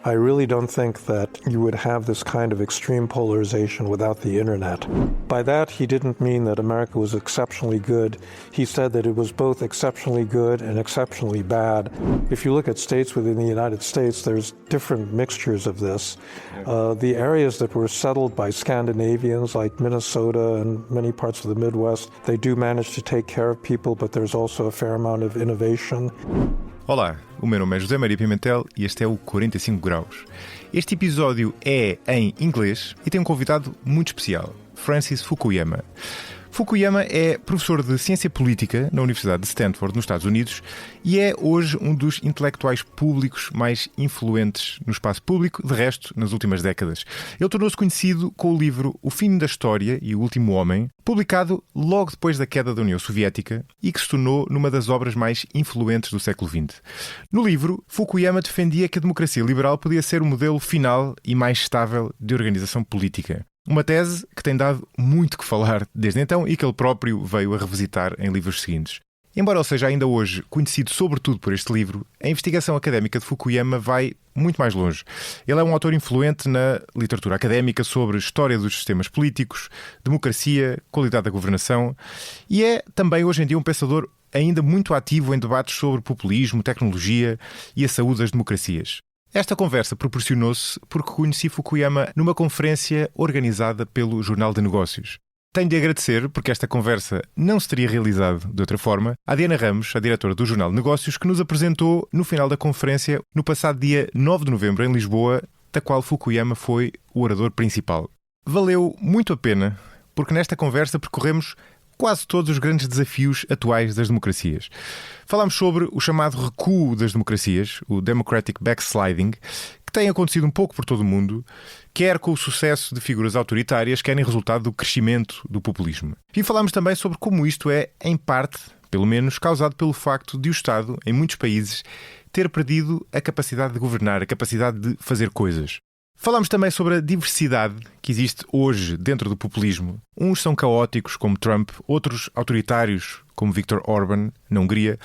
I really don't think that you would have this kind of extreme polarization without the internet. By that, he didn't mean that America was exceptionally good. He said that it was both exceptionally good and exceptionally bad. If you look at states within the United States, there's different mixtures of this. The areas that were settled by Scandinavians, like Minnesota and many parts of the Midwest, they do manage to take care of people, but there's also a fair amount of innovation. Olá, o meu nome é José Maria Pimentel e este é o 45 Graus. Este episódio é em inglês e tem um convidado muito especial, Francis Fukuyama. Fukuyama é professor de Ciência Política na Universidade de Stanford, nos Estados Unidos, e é hoje um dos intelectuais públicos mais influentes no espaço público, de resto, nas últimas décadas. Ele tornou-se conhecido com o livro O Fim da História e o Último Homem, publicado logo depois da queda da União Soviética e que se tornou numa das obras mais influentes do século XX. No livro, Fukuyama defendia que a democracia liberal podia ser o modelo final e mais estável de organização política. Uma tese que tem dado muito que falar desde então e que ele próprio veio a revisitar em livros seguintes. Embora ele seja ainda hoje conhecido sobretudo por este livro, a investigação académica de Fukuyama vai muito mais longe. Ele é um autor influente na literatura académica sobre história dos sistemas políticos, democracia, qualidade da governação e é também hoje em dia um pensador ainda muito ativo em debates sobre populismo, tecnologia e a saúde das democracias. Esta conversa proporcionou-se porque conheci Fukuyama numa conferência organizada pelo Jornal de Negócios. Tenho de agradecer, porque esta conversa não se teria realizado de outra forma, à Diana Ramos, a diretora do Jornal de Negócios, que nos apresentou no final da conferência, no passado dia 9 de novembro, em Lisboa, da qual Fukuyama foi o orador principal. Valeu muito a pena, porque nesta conversa percorremos quase todos os grandes desafios atuais das democracias. Falámos sobre o chamado recuo das democracias, o democratic backsliding, que tem acontecido um pouco por todo o mundo, quer com o sucesso de figuras autoritárias, quer em resultado do crescimento do populismo. E falámos também sobre como isto é, em parte, pelo menos, causado pelo facto de o Estado, em muitos países, ter perdido a capacidade de governar, a capacidade de fazer coisas. Falámos também sobre a diversidade que existe hoje dentro do populismo. Uns são caóticos, como Trump, outros autoritários, como Viktor Orban, na Hungria,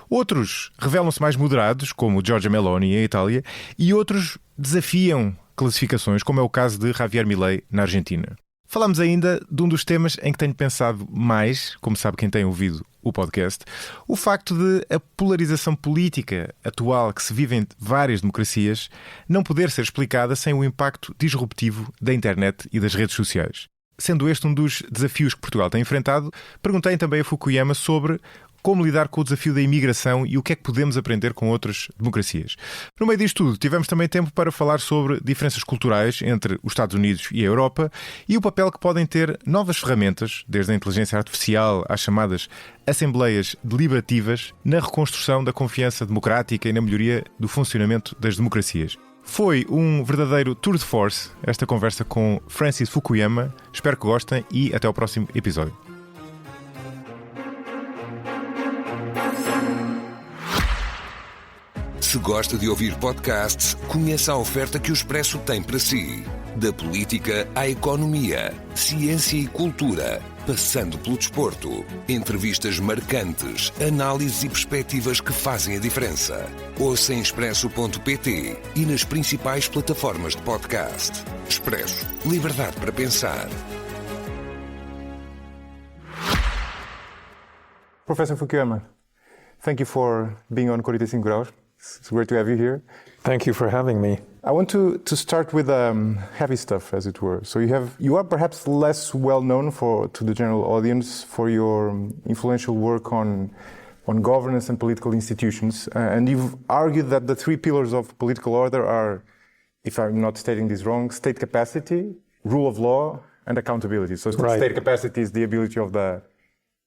outros revelam-se mais moderados, como Giorgia Meloni, em Itália, e outros desafiam classificações, como é o caso de Javier Milei, na Argentina. Falámos ainda de um dos temas em que tenho pensado mais, como sabe quem tem ouvido o podcast, o facto de a polarização política atual que se vive em várias democracias não poder ser explicada sem o impacto disruptivo da internet e das redes sociais. Sendo este um dos desafios que Portugal tem enfrentado, perguntei também a Fukuyama sobre como lidar com o desafio da imigração e o que é que podemos aprender com outras democracias. No meio disto tudo, tivemos também tempo para falar sobre diferenças culturais entre os Estados Unidos e a Europa e o papel que podem ter novas ferramentas, desde a inteligência artificial às chamadas assembleias deliberativas, na reconstrução da confiança democrática e na melhoria do funcionamento das democracias. Foi um verdadeiro tour de force esta conversa com Francis Fukuyama. Espero que gostem e até ao próximo episódio. Se gosta de ouvir podcasts, conheça a oferta que o Expresso tem para si. Da política à economia, ciência e cultura, passando pelo desporto. Entrevistas marcantes, análises e perspectivas que fazem a diferença. Ouça em expresso.pt e nas principais plataformas de podcast. Expresso. Liberdade para pensar. Professor Fukuyama, thank you for being on 45 Graus. It's great to have you here. Thank you for having me. I want to start with heavy stuff, as it were. So you are perhaps less well known to the general audience for your influential work on governance and political institutions, and you've argued that the three pillars of political order are, if I'm not stating this wrong, state capacity, rule of law, and accountability. So right. State capacity is the ability of the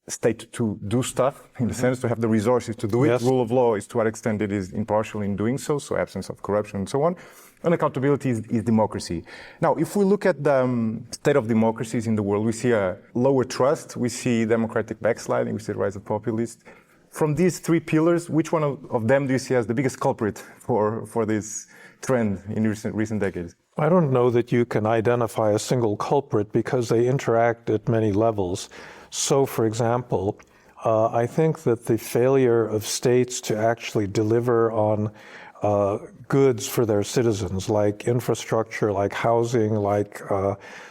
state to do stuff, in the sense to have the resources to do it. Yes. Rule of law is to what extent it is impartial in doing so absence of corruption and so on. And accountability is democracy. Now, if we look at the state of democracies in the world, we see a lower trust, we see democratic backsliding, we see the rise of populists. From these three pillars, which one of them do you see as the biggest culprit for this trend in recent decades? I don't know that you can identify a single culprit because they interact at many levels. So, for example, I think that the failure of states to actually deliver on goods for their citizens, like infrastructure, like housing, like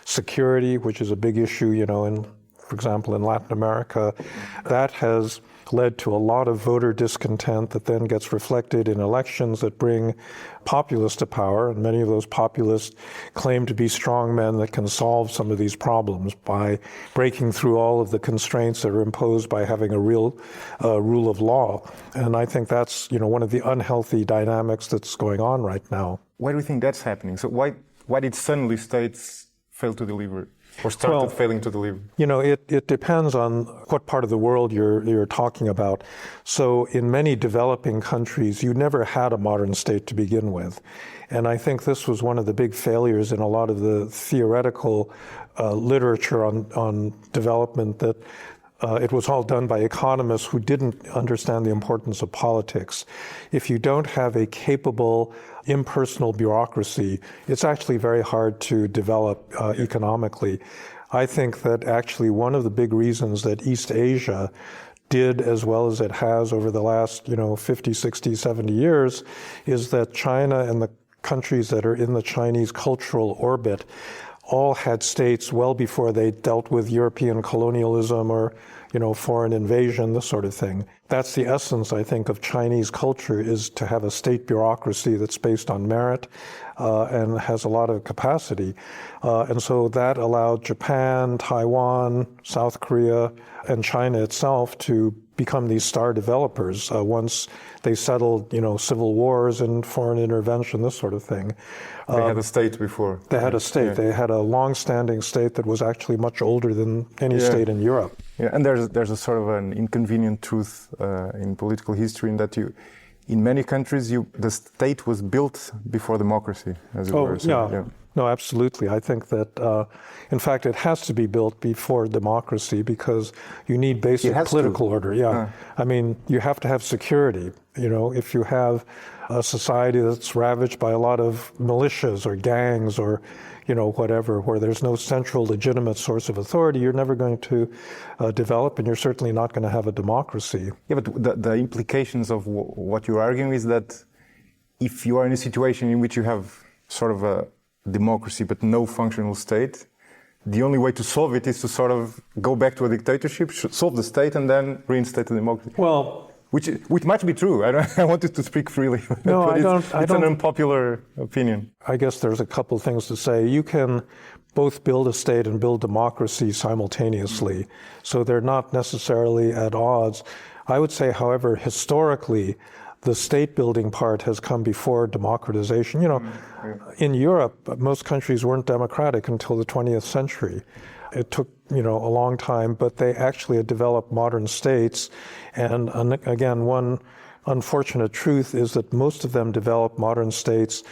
security, which is a big issue, for example, in Latin America. That has led to a lot of voter discontent that then gets reflected in elections that bring populists to power, and many of those populists claim to be strong men that can solve some of these problems by breaking through all of the constraints that are imposed by having a real rule of law. And I think that's one of the unhealthy dynamics that's going on right now. Why do you think that's happening? So why did suddenly states fail to deliver? Or started failing to deliver? It depends on what part of the world you're talking about. So in many developing countries, you never had a modern state to begin with. And I think this was one of the big failures in a lot of the theoretical literature on development, that it was all done by economists who didn't understand the importance of politics. If you don't have a capable, impersonal bureaucracy, it's actually very hard to develop economically. I think that actually one of the big reasons that East Asia did as well as it has over the last 50, 60, 70 years is that China and the countries that are in the Chinese cultural orbit all had states well before they dealt with European colonialism or foreign invasion, this sort of thing. That's the essence, I think, of Chinese culture, is to have a state bureaucracy that's based on merit and has a lot of capacity. And so that allowed Japan, Taiwan, South Korea, and China itself to become these star developers once they settled, civil wars and foreign intervention, this sort of thing. They had a state before. They had a state. Yeah. They had a long-standing state that was actually much older than any state in Europe. Yeah, and there's a sort of an inconvenient truth in political history in that in many countries, the state was built before democracy, as it were. So, yeah. No, absolutely. I think that, in fact, it has to be built before democracy because you need basic political order. Yeah. I mean, you have to have security. If you have a society that's ravaged by a lot of militias or gangs or, whatever, where there's no central legitimate source of authority, you're never going to develop, and you're certainly not going to have a democracy. Yeah, but the implications of what you're arguing is that if you are in a situation in which you have sort of a democracy but no functional state, the only way to solve it is to sort of go back to a dictatorship, solve the state, and then reinstate the democracy. Well, which might be true. I wanted to speak freely. No, but it's an unpopular opinion. I guess there's a couple things to say. You can both build a state and build democracy simultaneously, so they're not necessarily at odds. I would say, however, historically, the state-building part has come before democratization. In Europe, most countries weren't democratic until the 20th century. It took, a long time, but they actually had developed modern states. And again, one unfortunate truth is that most of them developed modern states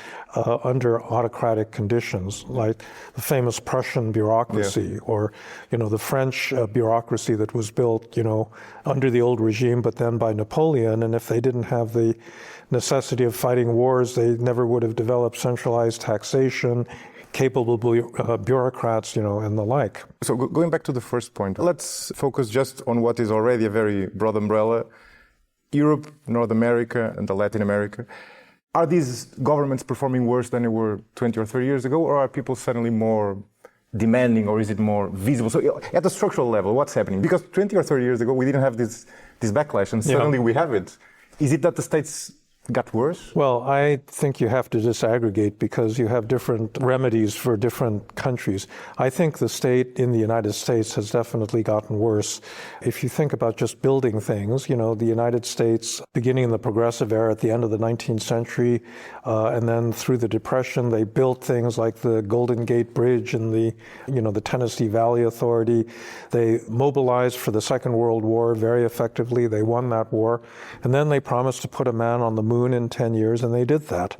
under autocratic conditions, like the famous Prussian bureaucracy, or, the French bureaucracy that was built, under the old regime, but then by Napoleon. And if they didn't have the necessity of fighting wars, they never would have developed centralized taxation, capable bureaucrats, and the like. So going back to the first point, let's focus just on what is already a very broad umbrella. Europe, North America, and Latin America. Are these governments performing worse than they were 20 or 30 years ago, or are people suddenly more demanding, or is it more visible? So at the structural level, what's happening? Because 20 or 30 years ago, we didn't have this backlash, and suddenly we have it. Is it that the states got worse? Well, I think you have to disaggregate because you have different remedies for different countries. I think the state in the United States has definitely gotten worse. If you think about just building things, the United States, beginning in the Progressive era at the end of the 19th century, and then through the Depression, they built things like the Golden Gate Bridge and the Tennessee Valley Authority. They mobilized for the Second World War very effectively. They won that war. And then they promised to put a man on the moon in 10 years, and they did that.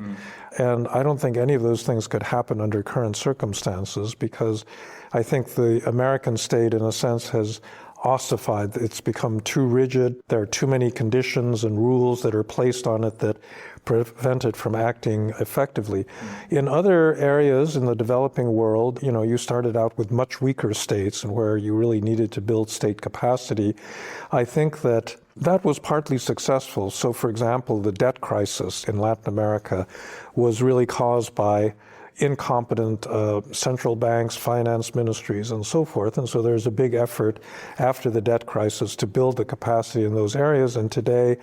And I don't think any of those things could happen under current circumstances, because I think the American state, in a sense, has ossified. It's become too rigid. There are too many conditions and rules that are placed on it that prevent it from acting effectively. In other areas in the developing world, you started out with much weaker states and where you really needed to build state capacity. I think that That was partly successful. So, for example, the debt crisis in Latin America was really caused by incompetent central banks, finance ministries, and so forth. And so there's a big effort after the debt crisis to build the capacity in those areas. And today,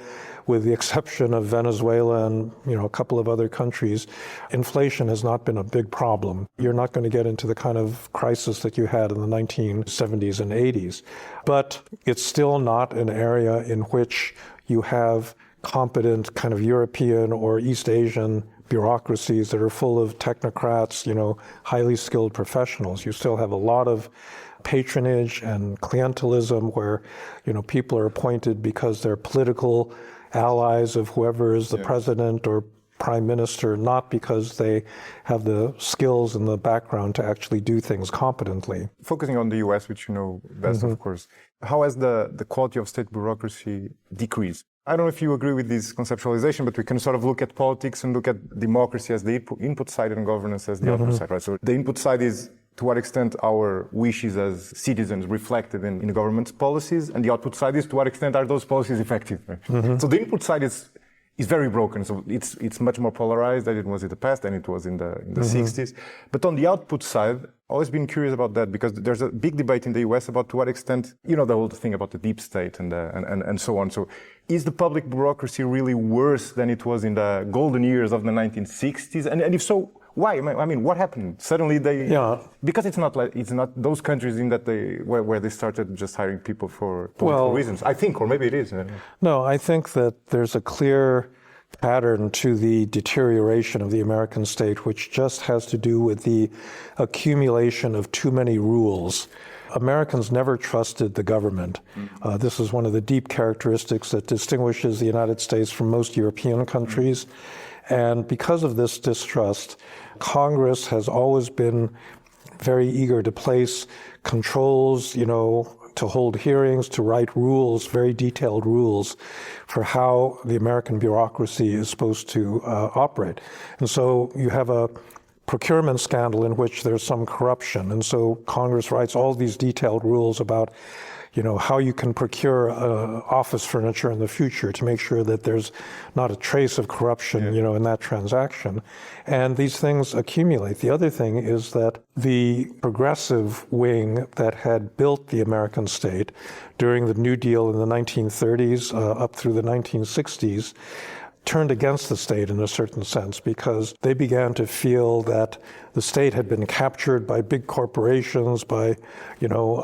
with the exception of Venezuela and a couple of other countries, inflation has not been a big problem. You're not going to get into the kind of crisis that you had in the 1970s and 80s. But it's still not an area in which you have competent kind of European or East Asian bureaucracies that are full of technocrats, highly skilled professionals. You still have a lot of patronage and clientelism where, people are appointed because they're political allies of whoever is the president or prime minister, not because they have the skills and the background to actually do things competently. Focusing on the US, which you know best, of course, how has the quality of state bureaucracy decreased? I don't know if you agree with this conceptualization, but we can sort of look at politics and look at democracy as the input side and governance as the output side, right? So the input side is to what extent our wishes as citizens reflected in the government's policies, and the output side is to what extent are those policies effective, right? So the input side is very broken. So it's much more polarized than it was in the past, than it was in the 60s. But on the output side, I've always been curious about that, because there's a big debate in the US about to what extent, the whole thing about the deep state and so on. So is the public bureaucracy really worse than it was in the golden years of the 1960s? And if so, why? I mean, what happened? Suddenly because it's not those countries in that where they started just hiring people for political reasons, I think, or maybe it is. No, I think that there's a clear pattern to the deterioration of the American state, which just has to do with the accumulation of too many rules. Americans never trusted the government. This is one of the deep characteristics that distinguishes the United States from most European countries. And because of this distrust, Congress has always been very eager to place controls, to hold hearings, to write rules, very detailed rules for how the American bureaucracy is supposed to operate. And so you have a procurement scandal in which there's some corruption. And so Congress writes all these detailed rules about how you can procure office furniture in the future to make sure that there's not a trace of corruption, in that transaction. And these things accumulate. The other thing is that the progressive wing that had built the American state during the New Deal in the 1930s up through the 1960s turned against the state in a certain sense, because they began to feel that the state had been captured by big corporations, by,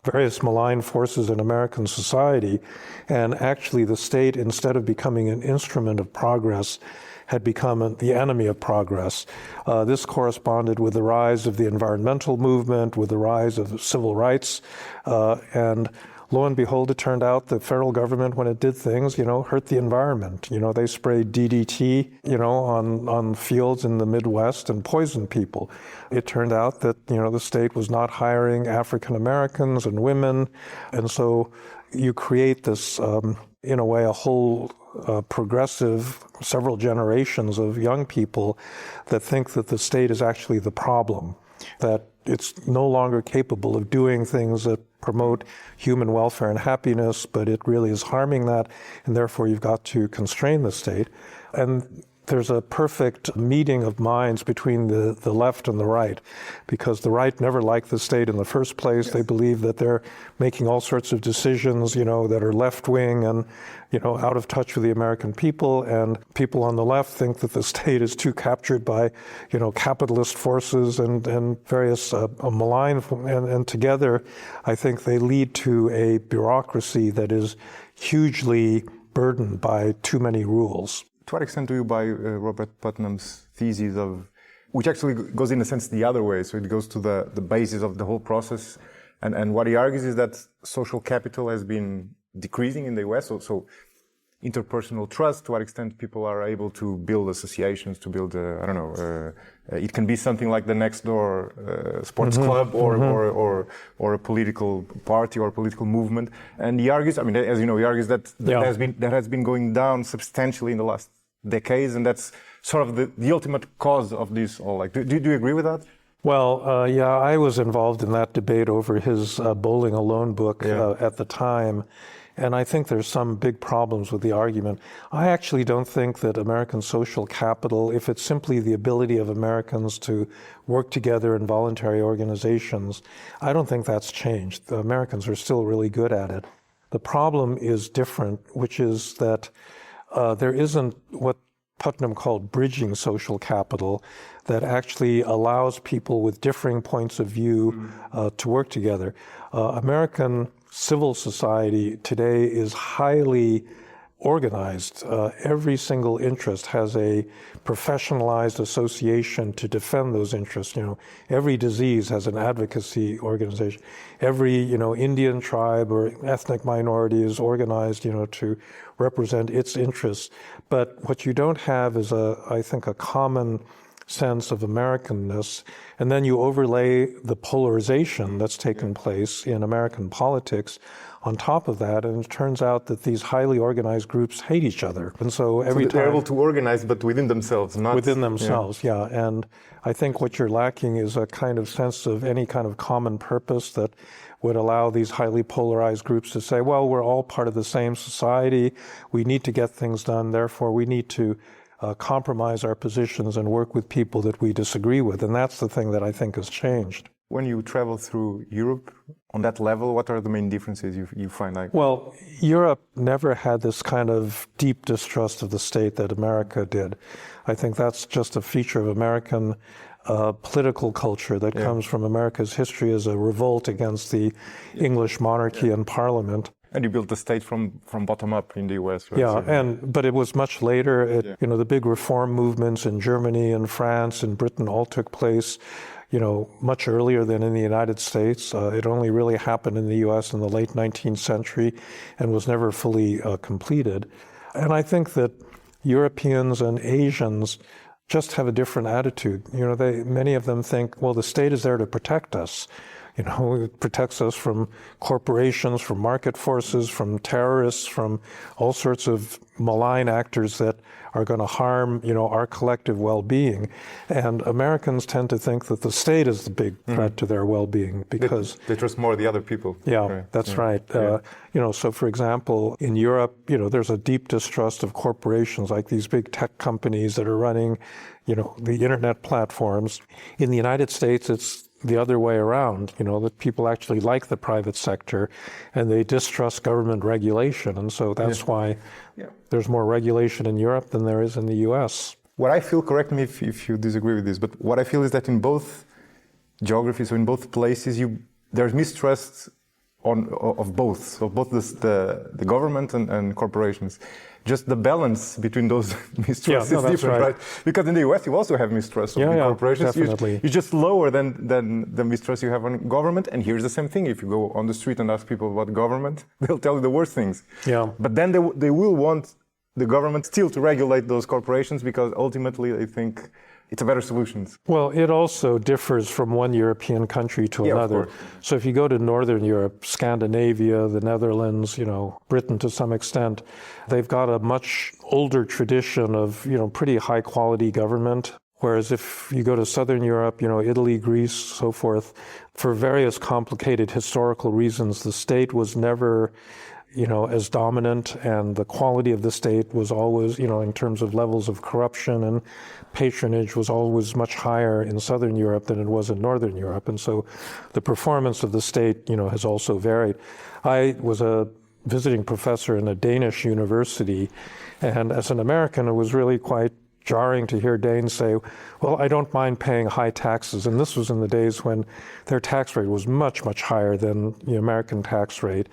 various malign forces in American society. And actually the state, instead of becoming an instrument of progress, had become the enemy of progress. This corresponded with the rise of the environmental movement, with the rise of civil rights, and lo and behold, it turned out the federal government, when it did things, hurt the environment. They sprayed DDT, on fields in the Midwest and poisoned people. It turned out that, the state was not hiring African Americans and women. And so you create this, in a way, a whole progressive, several generations of young people that think that the state is actually the problem, that it's no longer capable of doing things that promote human welfare and happiness, but it really is harming that, and therefore you've got to constrain the state. And there's a perfect meeting of minds between the left and the right, because the right never liked the state in the first place. Yes. They believe that they're making all sorts of decisions, that are left-wing and, out of touch with the American people. And people on the left think that the state is too captured by, capitalist forces and various malign, and together, I think they lead to a bureaucracy that is hugely burdened by too many rules. To what extent do you buy Robert Putnam's thesis which actually goes in a sense the other way, so it goes to the basis of the whole process, and what he argues is that social capital has been decreasing in the US, so interpersonal trust, to what extent people are able to build associations, to build, it can be something like the next door sports club or a political party or a political movement. And he argues, as you know, he argues that has been going down substantially in the last decades, and that's sort of the ultimate cause of this all. Do you agree with that? Well, I was involved in that debate over his Bowling Alone book at the time. And I think there's some big problems with the argument. I actually don't think that American social capital, if it's simply the ability of Americans to work together in voluntary organizations, I don't think that's changed. The Americans are still really good at it. The problem is different, which is that there isn't what Putnam called bridging social capital that actually allows people with differing points of view to work together. American civil society today is highly organized. Every single interest has a professionalized association to defend those interests. Every disease has an advocacy organization. Every, Indian tribe or ethnic minority is organized, to represent its interests. But what you don't have is I think a common sense of Americanness, and then you overlay the polarization that's taken place in American politics on top of that, and it turns out that these highly organized groups hate each other. And so every time... they're able to organize, but within themselves, not... Within themselves, yeah. And I think what you're lacking is a kind of sense of any kind of common purpose that would allow these highly polarized groups to say, well, we're all part of the same society, we need to get things done, therefore we need to compromise our positions and work with people that we disagree with. And that's the thing that I think has changed. When you travel through Europe on that level, what are the main differences you find? Well, Europe never had this kind of deep distrust of the state that America did. I think that's just a feature of American political culture that comes from America's history as a revolt against the English monarchy and parliament. And you built the state from bottom up in the US, right? But it was much later. The big reform movements in Germany and France and Britain all took place, much earlier than in the United States. It only really happened in the US in the late 19th century and was never fully completed. And I think that Europeans and Asians just have a different attitude. Many of them think, well, the state is there to protect us. It protects us from corporations, from market forces, from terrorists, from all sorts of malign actors that are going to harm, our collective well-being. And Americans tend to think that the state is the big threat to their well-being because... They trust more the other people. Yeah, right. That's right. So for example, in Europe, there's a deep distrust of corporations like these big tech companies that are running, the internet platforms. In the United States, it's the other way around, that people actually like the private sector and they distrust government regulation. And so that's why there's more regulation in Europe than there is in the US. What I feel, correct me if you disagree with this, but what I feel is that in both geographies or in both places, there's mistrust of both the government and corporations. Just the balance between those mistrusts is different, right? Because in the US, you also have mistrust of the corporations. Definitely. You're just lower than the mistrust you have on government. And here's the same thing. If you go on the street and ask people about government, they'll tell you the worst things. Yeah. But then they will want the government still to regulate those corporations because ultimately they think it's a better solution. Well, it also differs from one European country to another. So if you go to Northern Europe, Scandinavia, the Netherlands, Britain to some extent, they've got a much older tradition of, pretty high quality government. Whereas if you go to Southern Europe, Italy, Greece, so forth, for various complicated historical reasons, the state was never as dominant, and the quality of the state was always, in terms of levels of corruption and patronage, was always much higher in Southern Europe than it was in Northern Europe. And so the performance of the state, has also varied. I was a visiting professor in a Danish university, and as an American, it was really quite jarring to hear Danes say, well, I don't mind paying high taxes. And this was in the days when their tax rate was much, much higher than the American tax rate.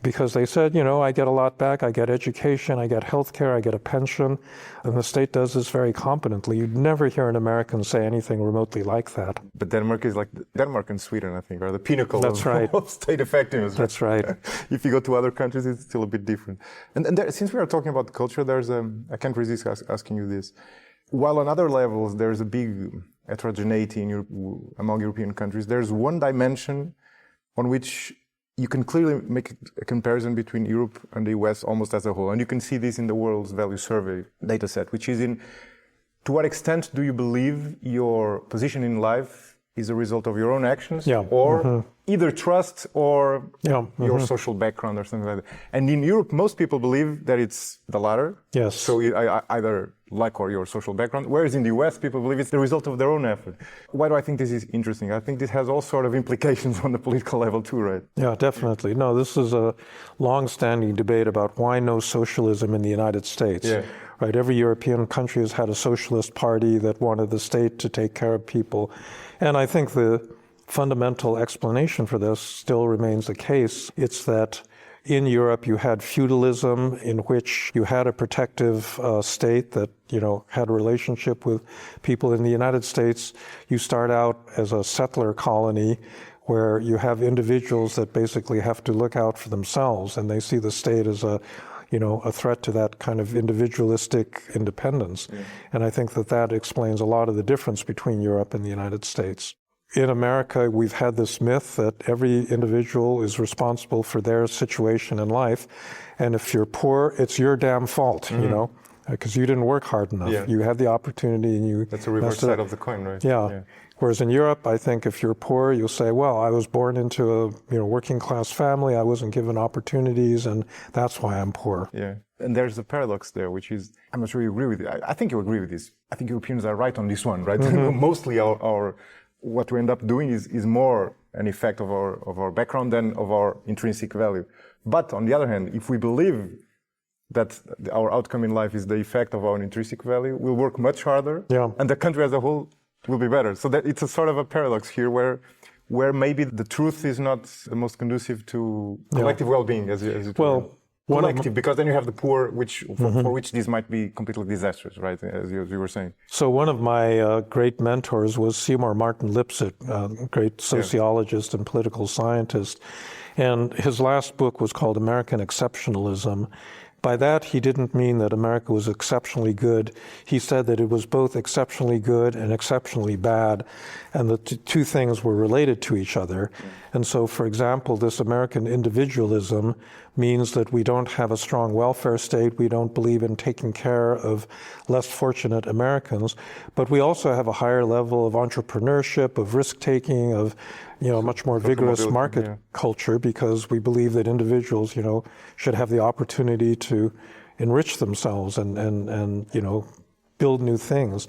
Because they said, I get a lot back, I get education, I get health care, I get a pension, and the state does this very competently. You'd never hear an American say anything remotely like that. But Denmark is like Denmark and Sweden, I think, are the pinnacle of state effectiveness. That's right. If you go to other countries, it's still a bit different. And there, since we are talking about culture, there's I can't resist asking you this. While on other levels, there's a big heterogeneity among European countries, there's one dimension on which you can clearly make a comparison between Europe and the US almost as a whole. And you can see this in the World's Value Survey dataset, which is to what extent do you believe your position in life is a result of your own actions or either trust or your social background or something like that. And in Europe, most people believe that it's the latter. Yes. So either luck or your social background. Whereas in the US, people believe it's the result of their own effort. Why do I think this is interesting? I think this has all sort of implications on the political level too, right? Yeah, definitely. No, this is a long-standing debate about why no socialism in the United States. Yeah. Right, every European country has had a socialist party that wanted the state to take care of people. And I think the fundamental explanation for this still remains the case. It's that in Europe you had feudalism in which you had a protective state that, had a relationship with people. In the United States, you start out as a settler colony where you have individuals that basically have to look out for themselves, and they see the state as a threat to that kind of individualistic independence. Yeah. And I think that explains a lot of the difference between Europe and the United States. In America, we've had this myth that every individual is responsible for their situation in life. And if you're poor, it's your damn fault, because you didn't work hard enough. Yeah. You had the opportunity and you... That's a reverse side of the coin, right? Yeah. Whereas in Europe, I think if you're poor, you'll say, well, I was born into a working class family, I wasn't given opportunities, and that's why I'm poor. Yeah. And there's a paradox there, which is, I'm not sure you agree with it. I think you agree with this. I think Europeans are right on this one, right? Mm-hmm. Mostly our what we end up doing is more an effect of our background than of our intrinsic value. But on the other hand, if we believe that our outcome in life is the effect of our intrinsic value, we'll work much harder, and the country as a whole will be better. So that it's a sort of a paradox here where maybe the truth is not the most conducive to collective well-being, as it were. Collective, because then you have the poor, for which this might be completely disastrous, right? As you were saying. So one of my great mentors was Seymour Martin Lipset, a great sociologist and political scientist. And his last book was called American Exceptionalism. By that, he didn't mean that America was exceptionally good. He said that it was both exceptionally good and exceptionally bad, and the two things were related to each other. And so, for example, this American individualism means that we don't have a strong welfare state, we don't believe in taking care of less fortunate Americans, but we also have a higher level of entrepreneurship, of risk-taking, of much more vigorous market culture, because we believe that individuals, should have the opportunity to enrich themselves and build new things.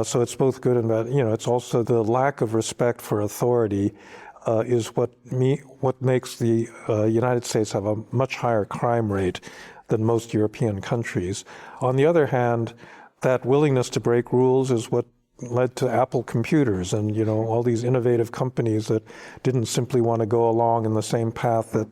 So it's both good and bad. It's also the lack of respect for authority is what makes the United States have a much higher crime rate than most European countries. On the other hand, that willingness to break rules is what led to Apple computers and, all these innovative companies that didn't simply want to go along in the same path that,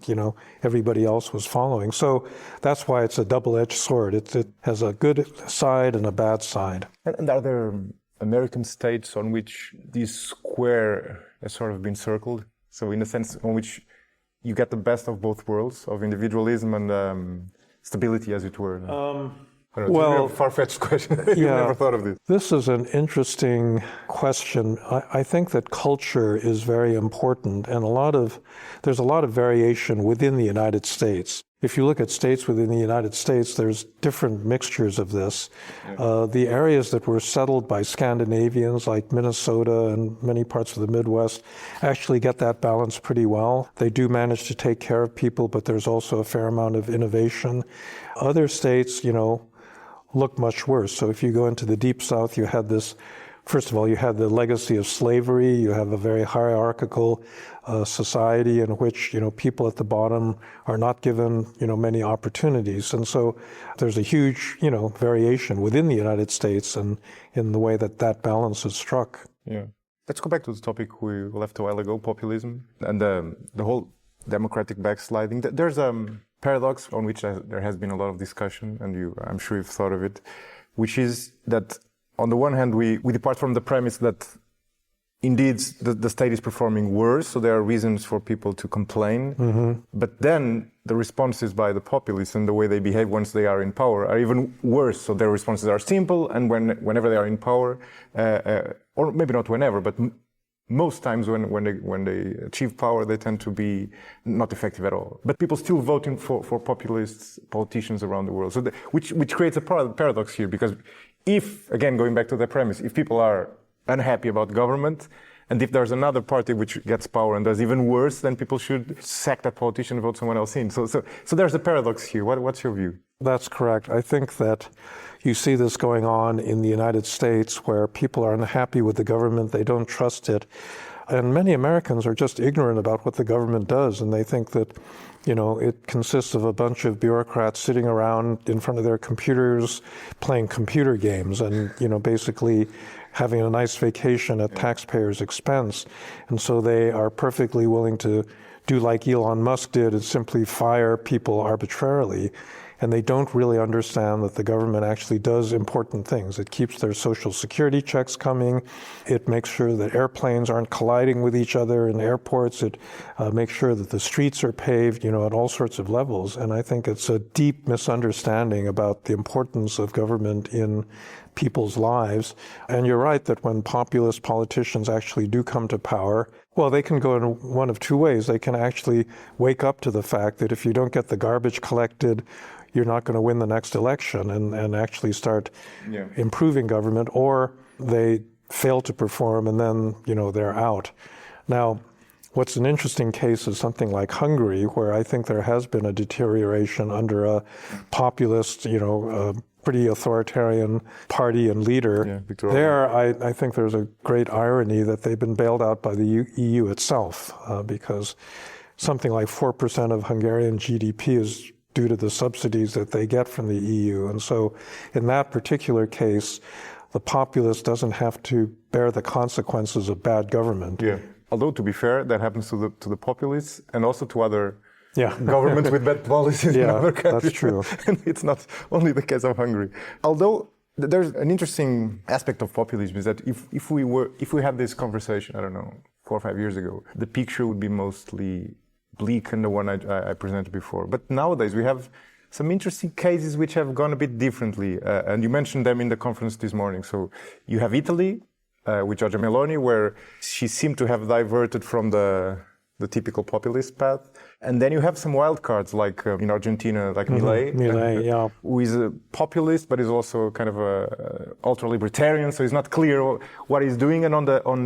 everybody else was following. So that's why it's a double-edged sword. It has a good side and a bad side. And are there American states on which this square has sort of been circled? So in a sense on which you get the best of both worlds, of individualism and stability, as it were? Well, a far-fetched question. You've never thought of this. This is an interesting question. I think that culture is very important, and there's a lot of variation within the United States. If you look at states within the United States, there's different mixtures of this. The areas that were settled by Scandinavians, like Minnesota and many parts of the Midwest, actually get that balance pretty well. They do manage to take care of people, but there's also a fair amount of innovation. Other states, look much worse. So if you go into the Deep South, you had this, first of all, you had the legacy of slavery. You have a very hierarchical society in which, people at the bottom are not given, many opportunities. And so there's a huge, variation within the United States and in the way that balance is struck. Yeah. Let's go back to the topic we left a while ago, populism, and the whole democratic backsliding. There's paradox on which there has been a lot of discussion, and I'm sure you've thought of it, which is that on the one hand we depart from the premise that indeed the state is performing worse, so there are reasons for people to complain, but then the responses by the populists and the way they behave once they are in power are even worse. So their responses are simple, and whenever they are in power, or maybe not whenever, but most times when they achieve power, they tend to be not effective at all. But people still voting for populist politicians around the world. So which creates a paradox here, because if, again, going back to the premise, if people are unhappy about government, And if there's another party which gets power and does even worse, then people should sack that politician and vote someone else in. So there's a paradox here. What's your view? That's correct. I think that you see this going on in the United States where people are unhappy with the government, they don't trust it. And many Americans are just ignorant about what the government does, and they think that, it consists of a bunch of bureaucrats sitting around in front of their computers playing computer games and, basically having a nice vacation at taxpayers' expense. And so they are perfectly willing to do like Elon Musk did and simply fire people arbitrarily. And they don't really understand that the government actually does important things. It keeps their social security checks coming. It makes sure that airplanes aren't colliding with each other in airports. It makes sure that the streets are paved, at all sorts of levels. And I think it's a deep misunderstanding about the importance of government in people's lives. And you're right that when populist politicians actually do come to power, well, they can go in one of two ways. They can actually wake up to the fact that if you don't get the garbage collected, you're not going to win the next election and actually start improving government, or they fail to perform and then, they're out. Now, what's an interesting case is something like Hungary, where I think there has been a deterioration under a populist, pretty authoritarian party and leader. There, I think there's a great irony that they've been bailed out by the EU itself, because something like 4% of Hungarian GDP is due to the subsidies that they get from the EU. And so in that particular case, the populace doesn't have to bear the consequences of bad government. Yeah. Although, to be fair, that happens to the populists and also to other governments with bad policies in other countries. That's true. And it's not only the case of Hungary. Although there's an interesting aspect of populism is that if we had this conversation, I don't know, 4 or 5 years ago, the picture would be mostly bleak and the one I presented before. But nowadays we have some interesting cases which have gone a bit differently. And you mentioned them in the conference this morning. So you have Italy with Giorgia Meloni, where she seemed to have diverted from the typical populist path. And then you have some wild cards, like in Argentina, like Milei, who is a populist, but is also kind of a ultra-libertarian. So it's not clear what he's doing. And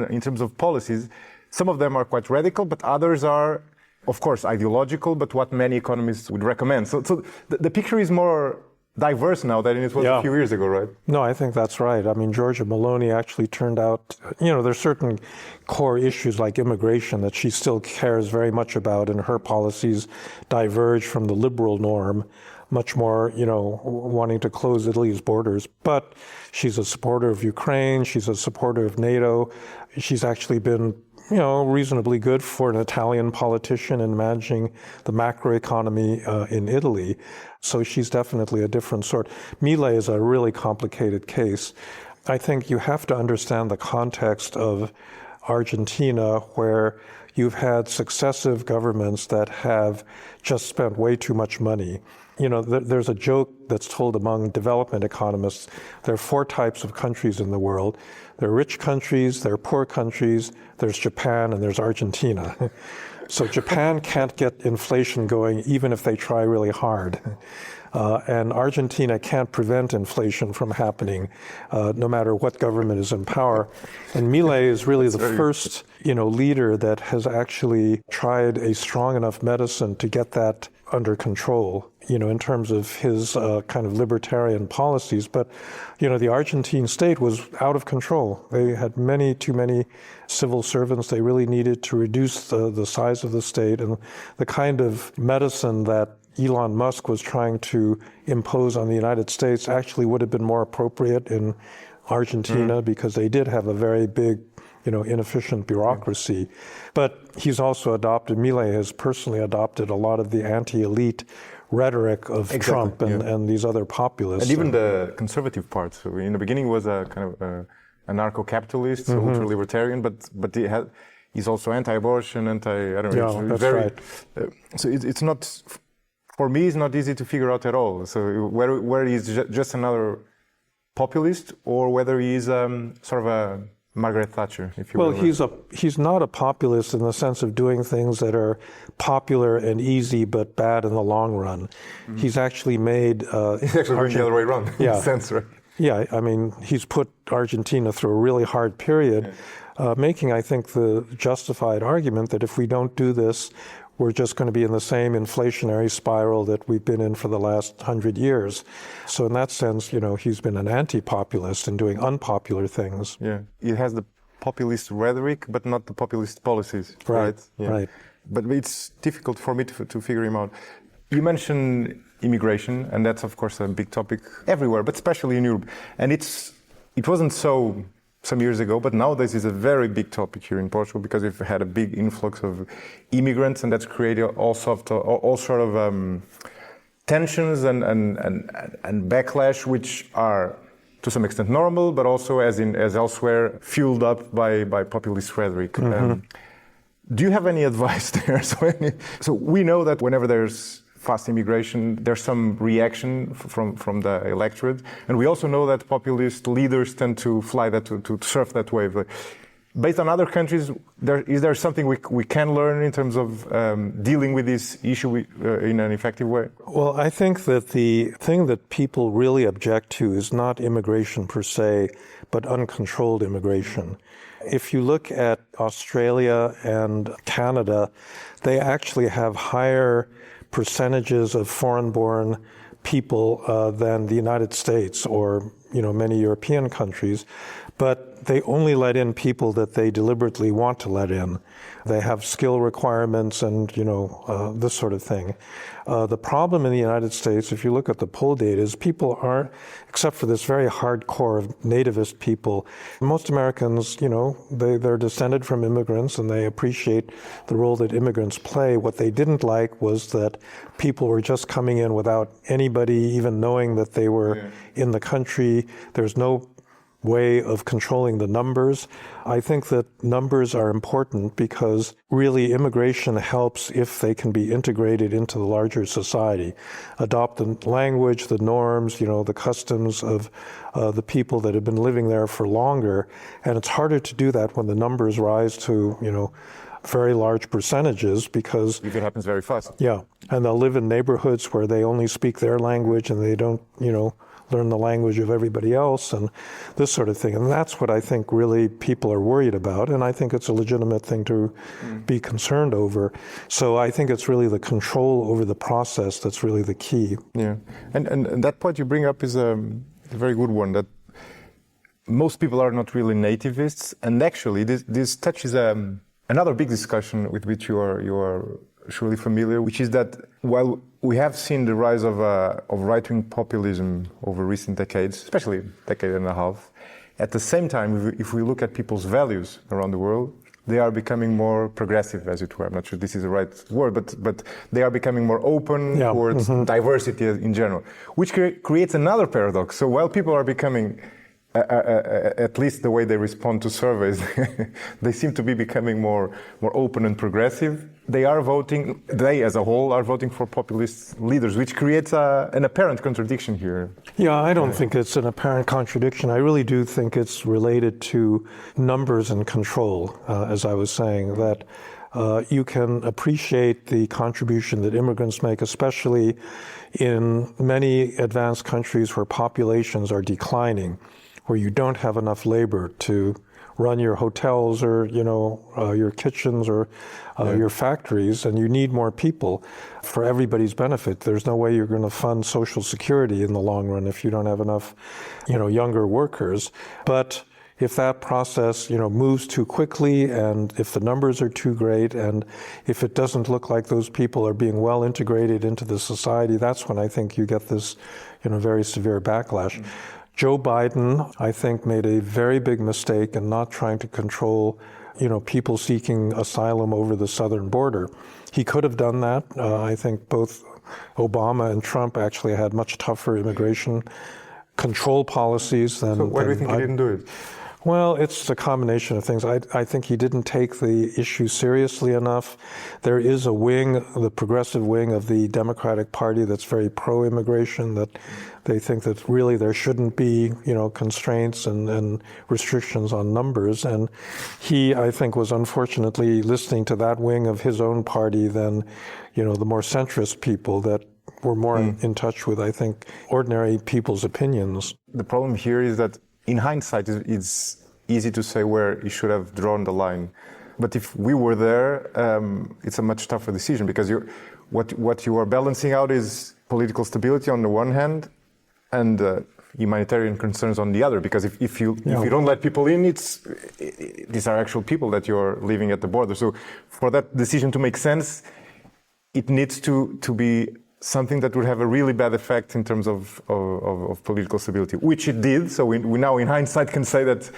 in terms of policies, some of them are quite radical, but others are, of course, ideological, but what many economists would recommend. So the picture is more diverse now than it was a few years ago, right? No, I think that's right. I mean, Giorgia Meloni actually turned out, there's certain core issues like immigration that she still cares very much about, and her policies diverge from the liberal norm, much more, wanting to close Italy's borders. But she's a supporter of Ukraine. She's a supporter of NATO. She's actually been reasonably good for an Italian politician in managing the macroeconomy in Italy. So she's definitely a different sort. Milei is a really complicated case. I think you have to understand the context of Argentina, where you've had successive governments that have just spent way too much money. There's a joke that's told among development economists. There are 4 types of countries in the world. There are rich countries, there are poor countries, there's Japan, and there's Argentina. So Japan can't get inflation going even if they try really hard. And Argentina can't prevent inflation from happening, no matter what government is in power. And Milei is really the first, leader that has actually tried a strong enough medicine to get that under control, in terms of his kind of libertarian policies. But, the Argentine state was out of control. They had too many civil servants. They really needed to reduce the size of the state. And the kind of medicine that Elon Musk was trying to impose on the United States actually would have been more appropriate in Argentina because they did have a very big, inefficient bureaucracy. But he's also Milei has personally adopted a lot of the anti-elite rhetoric of Trump and these other populists. And even the conservative part. So in the beginning was a kind of anarcho-capitalist, so ultra-libertarian, but he's also anti-abortion, that's right. So it's not, for me, it's not easy to figure out at all. So whether he's just another populist or whether he's sort of a Margaret Thatcher, if you will. Well, he's not a populist in the sense of doing things that are popular and easy but bad in the long run. He's actually made... he's actually going the other way around, in a sense, right? Yeah, I mean, he's put Argentina through a really hard period, making, I think, the justified argument that if we don't do this, we're just going to be in the same inflationary spiral that we've been in for the last 100 years. So in that sense, he's been an anti-populist and doing unpopular things. Yeah, it has the populist rhetoric, but not the populist policies. Right. Yeah. Right. But it's difficult for me to figure him out. You mentioned immigration, and that's of course a big topic everywhere, but especially in Europe. And it wasn't so some years ago, but nowadays it's a very big topic here in Portugal because we've had a big influx of immigrants, and that's created all sort of tensions and backlash, which are to some extent normal, but also as elsewhere fueled up by populist rhetoric. Mm-hmm. Do you have any advice there? So we know that whenever there's fast immigration, there's some reaction from the electorate, and we also know that populist leaders tend to fly that to surf that wave. Based on other countries, is there something we can learn in terms of dealing with this issue in an effective way? Well, I think that the thing that people really object to is not immigration per se, but uncontrolled immigration. If you look at Australia and Canada, they actually have higher percentages of foreign-born people than the United States or many European countries, but they only let in people that they deliberately want to let in. They have skill requirements and this sort of thing. The problem in the United States, if you look at the poll data, is people aren't, except for this very hardcore of nativist people, most Americans, they're descended from immigrants and they appreciate the role that immigrants play. What they didn't like was that people were just coming in without anybody even knowing that they were in the country. There's no way of controlling the numbers. I think that numbers are important because really immigration helps if they can be integrated into the larger society, adopt the language, the norms, the customs of the people that have been living there for longer. And it's harder to do that when the numbers rise to, very large percentages because it happens very fast. Yeah. And they'll live in neighborhoods where they only speak their language and they don't, learn the language of everybody else and this sort of thing. And that's what I think really people are worried about. And I think it's a legitimate thing to be concerned over. So I think it's really the control over the process that's really the key. Yeah. And that point you bring up is a very good one, that most people are not really nativists. And actually this touches another big discussion with which you are surely familiar, which is that while we have seen the rise of right-wing populism over recent decades, especially a decade and a half, at the same time, if we look at people's values around the world, they are becoming more progressive, as it were. I'm not sure this is the right word, but they are becoming more open towards diversity in general, which creates another paradox. So while people are becoming at least the way they respond to surveys, they seem to be becoming more open and progressive. They as a whole are voting for populist leaders, which creates an apparent contradiction here. Yeah, I don't think it's an apparent contradiction. I really do think it's related to numbers and control, as I was saying, that you can appreciate the contribution that immigrants make, especially in many advanced countries where populations are declining, where you don't have enough labor to run your hotels or, your kitchens or your factories, and you need more people for everybody's benefit. There's no way you're going to fund Social Security in the long run if you don't have enough, younger workers. But if that process, moves too quickly, and if the numbers are too great, and if it doesn't look like those people are being well integrated into the society, that's when I think you get this, very severe backlash. Joe Biden, I think, made a very big mistake in not trying to control, people seeking asylum over the southern border. He could have done that. I think both Obama and Trump actually had much tougher immigration control policies than. So why do you think he didn't do it? Well, it's a combination of things. I think he didn't take the issue seriously enough. There is a wing, the progressive wing of the Democratic Party that's very pro-immigration, that they think that really there shouldn't be, constraints and restrictions on numbers. And he, I think, was unfortunately listening to that wing of his own party than, the more centrist people that were more in touch with, I think, ordinary people's opinions. The problem here is that in hindsight, easy to say where you should have drawn the line. But if we were there, it's a much tougher decision, because what you are balancing out is political stability on the one hand and humanitarian concerns on the other. Because if you don't let people in, these are actual people that you're leaving at the border. So for that decision to make sense, it needs to be something that would have a really bad effect in terms of political stability, which it did. So we now, in hindsight, can say that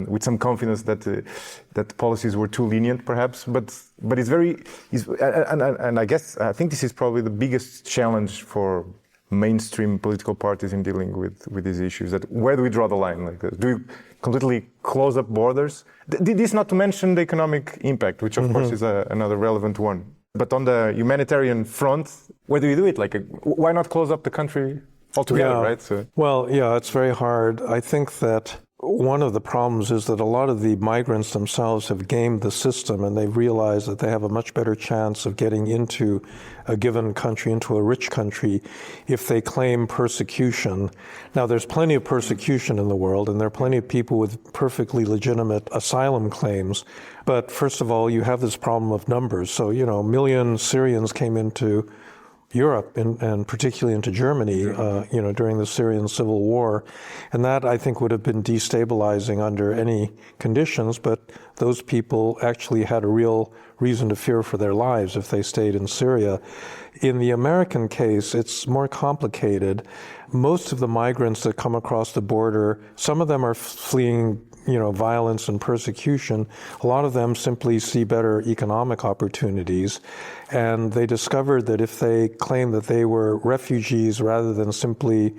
with some confidence that policies were too lenient, perhaps. But it's and I think this is probably the biggest challenge for mainstream political parties in dealing with these issues. That where do we draw the line? Like this? Do we completely close up borders? This not to mention the economic impact, which of course is another relevant one. But on the humanitarian front, where do you do it? Like, why not close up the country altogether, right? So. Well, it's very hard. I think that one of the problems is that a lot of the migrants themselves have gamed the system, and they've realized that they have a much better chance of getting into a given country, into a rich country, if they claim persecution. Now, there's plenty of persecution in the world, and there are plenty of people with perfectly legitimate asylum claims. But first of all, you have this problem of numbers. So, a million Syrians came into Europe and particularly into Germany, during the Syrian civil war. And that, I think, would have been destabilizing under any conditions, but those people actually had a real reason to fear for their lives if they stayed in Syria. In the American case, it's more complicated. Most of the migrants that come across the border, some of them are fleeing violence and persecution. A lot of them simply see better economic opportunities. And they discovered that if they claimed that they were refugees rather than simply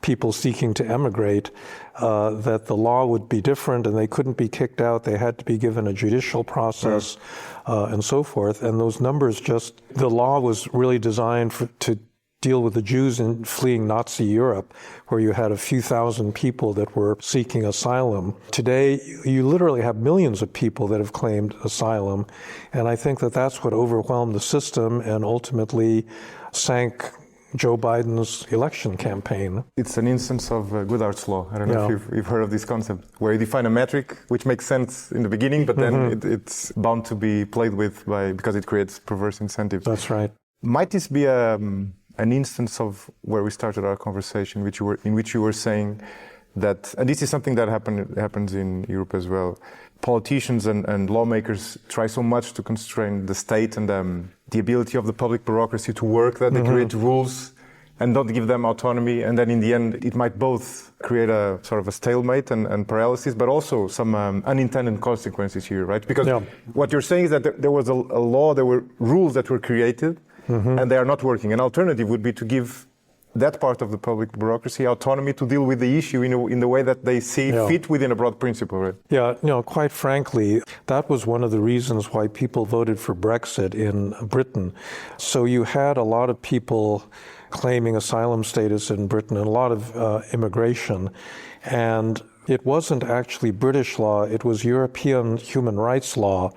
people seeking to emigrate, that the law would be different and they couldn't be kicked out. They had to be given a judicial process and so forth. And those numbers the law was really designed to deal with the Jews in fleeing Nazi Europe, where you had a few thousand people that were seeking asylum. Today, you literally have millions of people that have claimed asylum, and I think that that's what overwhelmed the system and ultimately sank Joe Biden's election campaign. It's an instance of Goodhart's law. I don't know if you've heard of this concept, where you define a metric which makes sense in the beginning, but then it's bound to be played with because it creates perverse incentives. That's right. Might this be an instance of where we started our conversation, in which you were saying that, and this is something that happens in Europe as well, politicians and lawmakers try so much to constrain the state and the ability of the public bureaucracy to work that they create rules and don't give them autonomy, and then in the end it might both create a sort of a stalemate and paralysis, but also some unintended consequences here, right? Because what you're saying is that there was a law, there were rules that were created, and they are not working. An alternative would be to give that part of the public bureaucracy autonomy to deal with the issue in the way that they see fit within a broad principle, right? Yeah, quite frankly, that was one of the reasons why people voted for Brexit in Britain. So you had a lot of people claiming asylum status in Britain and a lot of immigration. And it wasn't actually British law, it was European human rights law,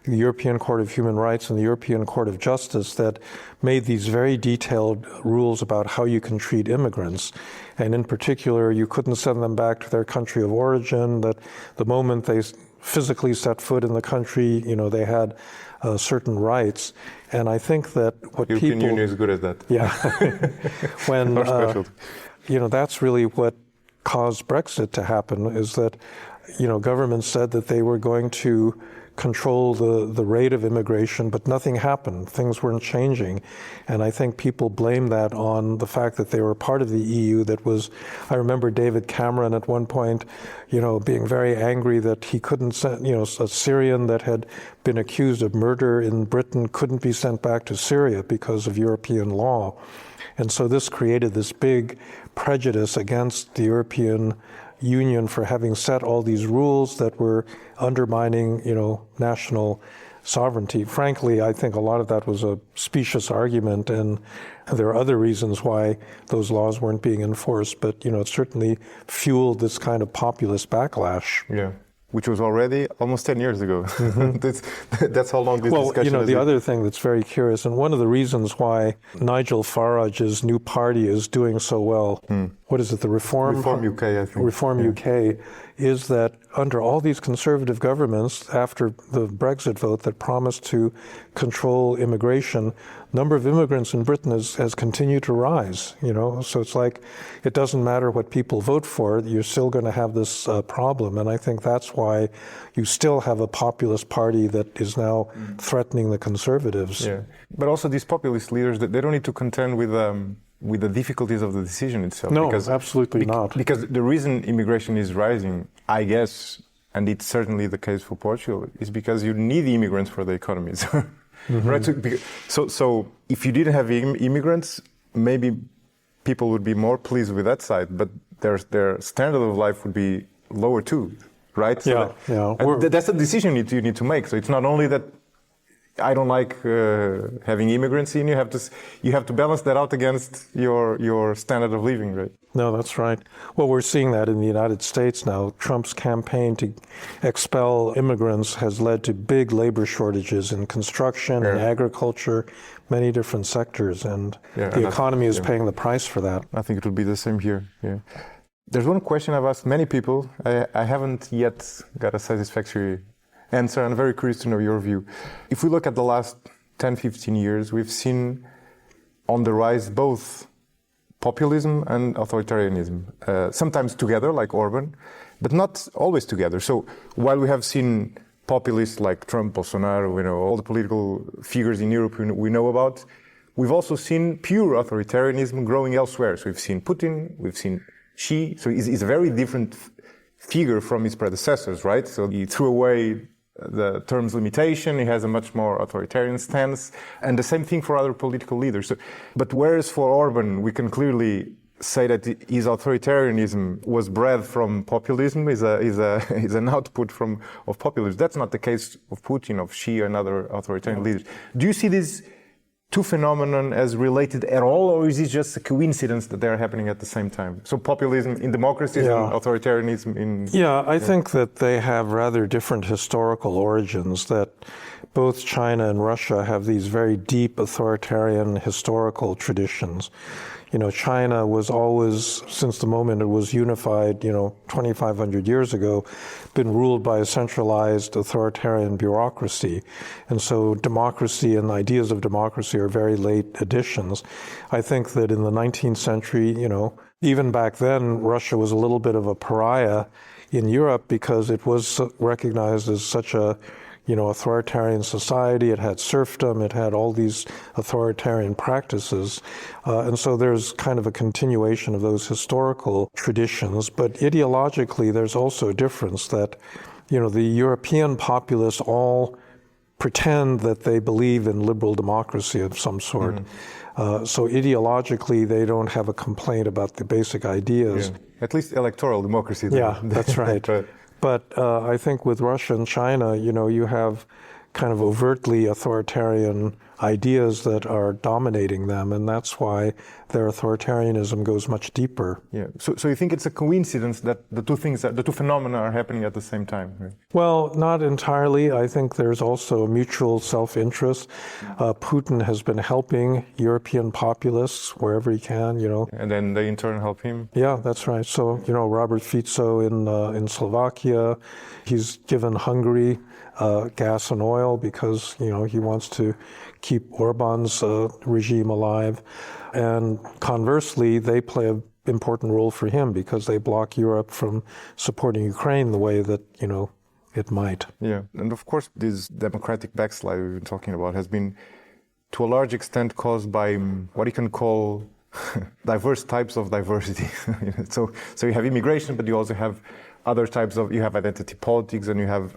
the European Court of Human Rights and the European Court of Justice that made these very detailed rules about how you can treat immigrants. And in particular, you couldn't send them back to their country of origin, that the moment they physically set foot in the country, they had certain rights. And I think that what European Union is good at that. Yeah. When, that's really what caused Brexit to happen, is that, governments said that they were going to control the rate of immigration, but nothing happened. Things weren't changing. And I think people blame that on the fact that they were part of the EU I remember David Cameron at one point, being very angry that he couldn't send, a Syrian that had been accused of murder in Britain couldn't be sent back to Syria because of European law. And so this created this big prejudice against the European Union for having set all these rules that were undermining, national sovereignty. Frankly, I think a lot of that was a specious argument, and there are other reasons why those laws weren't being enforced, but, it certainly fueled this kind of populist backlash. Yeah. Which was already almost 10 years ago. That's how long this discussion has the been. Other thing that's very curious, and one of the reasons why Nigel Farage's new party is doing so well, what is it, the Reform UK, I think. Reform UK, is that under all these conservative governments, after the Brexit vote that promised to control immigration, number of immigrants in Britain has continued to rise, you know. So it's like, it doesn't matter what people vote for, you're still going to have this problem. And I think that's why you still have a populist party that is now threatening the conservatives. Yeah, but also these populist leaders, they don't need to contend with the difficulties of the decision itself. No, absolutely not. Because the reason immigration is rising, I guess, and it's certainly the case for Portugal, is because you need immigrants for the economies. Right? So if you didn't have immigrants, maybe people would be more pleased with that side, but their standard of life would be lower too, right? So that's a decision you need to make. So it's not only that I don't like having immigrants in. You have to balance that out against your standard of living, right? No, that's right. Well, we're seeing that in the United States now. Trump's campaign to expel immigrants has led to big labor shortages in construction and agriculture, many different sectors, and the economy is paying the price for that. I think it will be the same here. Yeah. There's one question I've asked many people. I haven't yet got a satisfactory answer. I'm very curious to know your view. If we look at the last 10, 15 years, we've seen on the rise both populism and authoritarianism, sometimes together, like Orban, but not always together. So while we have seen populists like Trump, Bolsonaro, you know, all the political figures in Europe we know about, we've also seen pure authoritarianism growing elsewhere. So we've seen Putin, we've seen Xi. So he's a very different figure from his predecessors, right? So he threw away the term's limitation, he has a much more authoritarian stance, and the same thing for other political leaders. So, but whereas for Orban, we can clearly say that his authoritarianism was bred from populism, is an output of populism. That's not the case of Putin, of Xi, and other authoritarian leaders. Do you see these two phenomena as related at all, or is it just a coincidence that they're happening at the same time? So populism in democracies and authoritarianism in... Yeah, I think that they have rather different historical origins, that both China and Russia have these very deep authoritarian historical traditions. You know, China was always, since the moment it was unified, 2,500 years ago, been ruled by a centralized authoritarian bureaucracy. And so democracy and ideas of democracy are very late additions. I think that in the 19th century, even back then, Russia was a little bit of a pariah in Europe because it was recognized as such a authoritarian society. It had serfdom, it had all these authoritarian practices. And so there's kind of a continuation of those historical traditions. But ideologically, there's also a difference that, the European populists all pretend that they believe in liberal democracy of some sort. So ideologically, they don't have a complaint about the basic ideas. Yeah. At least electoral democracy. Yeah, that's right. But I think with Russia and China, you have kind of overtly authoritarian ideas that are dominating them, and that's why their authoritarianism goes much deeper. Yeah. So you think it's a coincidence that the two phenomena are happening at the same time? Right? Well, not entirely. I think there's also a mutual self-interest. Putin has been helping European populists wherever he can, And then they in turn help him? Yeah, that's right. So, Robert Fico in Slovakia, he's given Hungary gas and oil because, he wants to keep Orban's regime alive. And conversely, they play an important role for him because they block Europe from supporting Ukraine the way that, it might. Yeah. And of course, this democratic backslide we've been talking about has been to a large extent caused by what you can call diverse types of diversity. So you have immigration, but you also have other types of, you have identity politics, and you have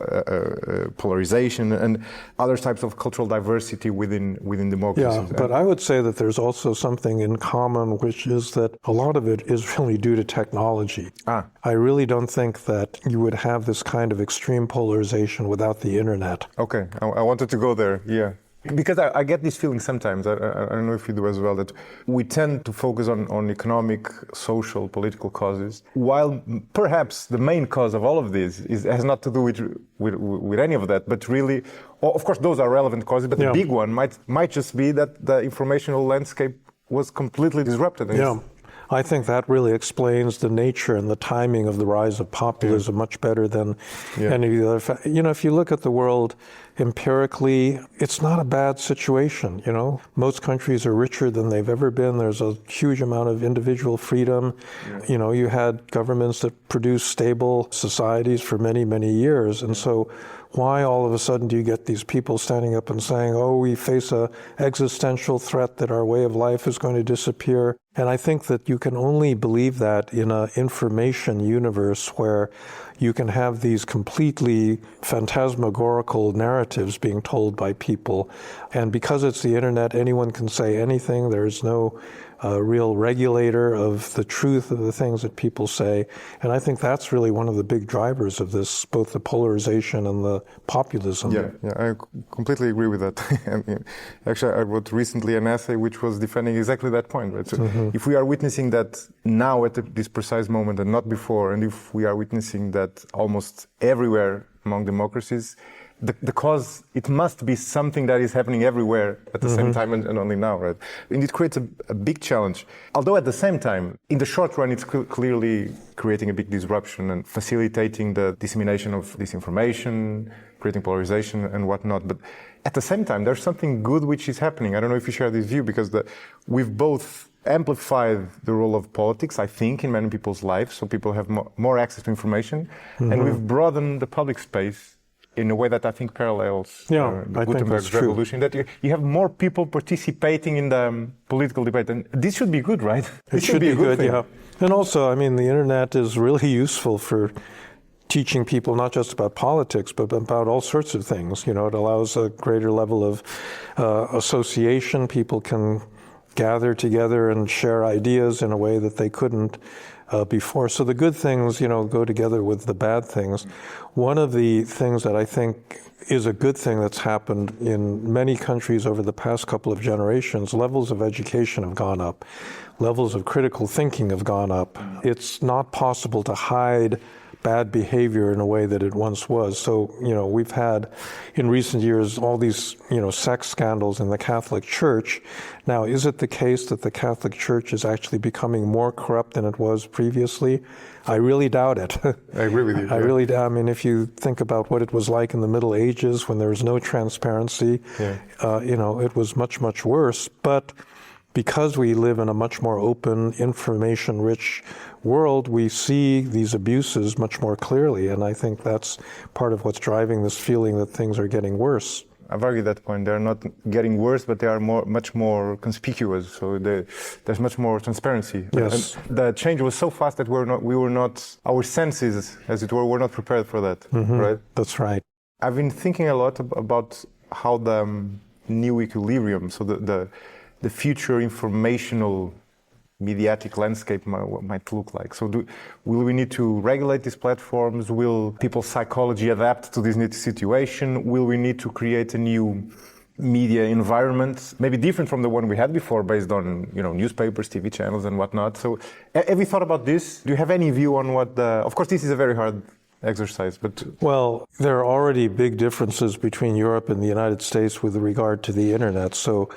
polarization, and other types of cultural diversity within democracies. Yeah, but I would say that there's also something in common, which is that a lot of it is really due to technology. I really don't think that you would have this kind of extreme polarization without the internet. Okay, I wanted to go there, yeah. Because I get this feeling sometimes, I don't know if you do as well, that we tend to focus on economic, social, political causes, while perhaps the main cause of all of this has not to do with any of that, but really, of course those are relevant causes, but the big one might just be that the informational landscape was completely disrupted. Yeah. I think that really explains the nature and the timing of the rise of populism much better than any of the other. If you look at the world empirically, it's not a bad situation. Most countries are richer than they've ever been. There's a huge amount of individual freedom. You had governments that produced stable societies for many, many years. And so why all of a sudden do you get these people standing up and saying, oh, we face an existential threat that our way of life is going to disappear? And I think that you can only believe that in an information universe where you can have these completely phantasmagorical narratives being told by people. And because it's the internet, anyone can say anything. There's no real regulator of the truth of the things that people say. And I think that's really one of the big drivers of this, both the polarization and the populism. Yeah, I completely agree with that. Actually, I wrote recently an essay which was defending exactly that point. Right? So if we are witnessing that now at this precise moment and not before, and if we are witnessing that almost everywhere among democracies, the cause, it must be something that is happening everywhere at the same time and only now, right? And it creates a big challenge. Although at the same time, in the short run, it's clearly creating a big disruption and facilitating the dissemination of disinformation, creating polarization and whatnot. But at the same time, there's something good which is happening. I don't know if you share this view, because we've both amplified the role of politics, I think, in many people's lives, so people have more access to information, and we've broadened the public space in a way that I think parallels the Gutenberg's revolution, that you have more people participating in the political debate. And this should be good, right? It should be a good thing. Yeah. And also, I mean, the internet is really useful for teaching people not just about politics, but about all sorts of things. It allows a greater level of association. People can gather together and share ideas in a way that they couldn't before. So the good things, go together with the bad things. One of the things that I think is a good thing that's happened in many countries over the past couple of generations, levels of education have gone up. Levels of critical thinking have gone up. It's not possible to hide bad behavior in a way that it once was. So, we've had in recent years all these, sex scandals in the Catholic Church. Now, is it the case that the Catholic Church is actually becoming more corrupt than it was previously? I really doubt it. I agree with you. I really doubt. I mean, if you think about what it was like in the Middle Ages when there was no transparency, it was much, much worse. But because we live in a much more open, information-rich world, we see these abuses much more clearly, and I think that's part of what's driving this feeling that things are getting worse. I've argued that point. They're not getting worse, but they are much more conspicuous. So there's much more transparency. Yes. And the change was so fast that our senses, as it were not prepared for that. Right? That's right. I've been thinking a lot about how the new equilibrium, so the future informational mediatic landscape might look like. So will we need to regulate these platforms? Will people's psychology adapt to this new situation? Will we need to create a new media environment, maybe different from the one we had before, based on newspapers, TV channels and whatnot? So have you thought about this? Do you have any view on of course this is a very hard exercise, but... Well, there are already big differences between Europe and the United States with regard to the internet. So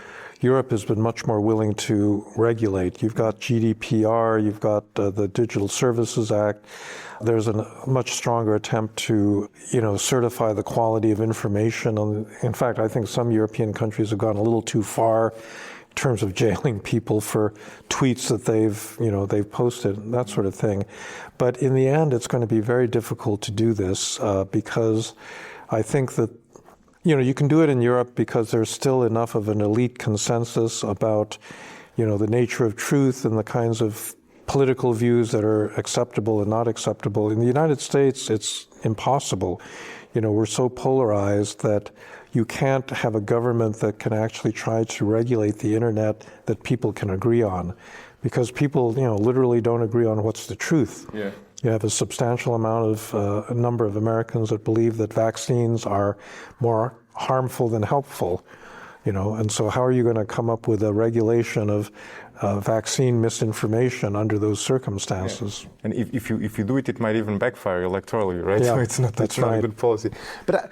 Europe has been much more willing to regulate. You've got GDPR, you've got the Digital Services Act. There's a much stronger attempt to, certify the quality of information. In fact, I think some European countries have gone a little too far in terms of jailing people for tweets that they've posted, that sort of thing. But in the end, it's going to be very difficult to do this because I think that you can do it in Europe because there's still enough of an elite consensus about, the nature of truth and the kinds of political views that are acceptable and not acceptable. In the United States, it's impossible. We're so polarized that you can't have a government that can actually try to regulate the internet that people can agree on, because people, literally don't agree on what's the truth. Yeah. You have a substantial a number of Americans that believe that vaccines are more harmful than helpful, and so how are you going to come up with a regulation of vaccine misinformation under those circumstances? Yeah. And if you do it, it might even backfire electorally, right? Yeah, So it's not a good policy. But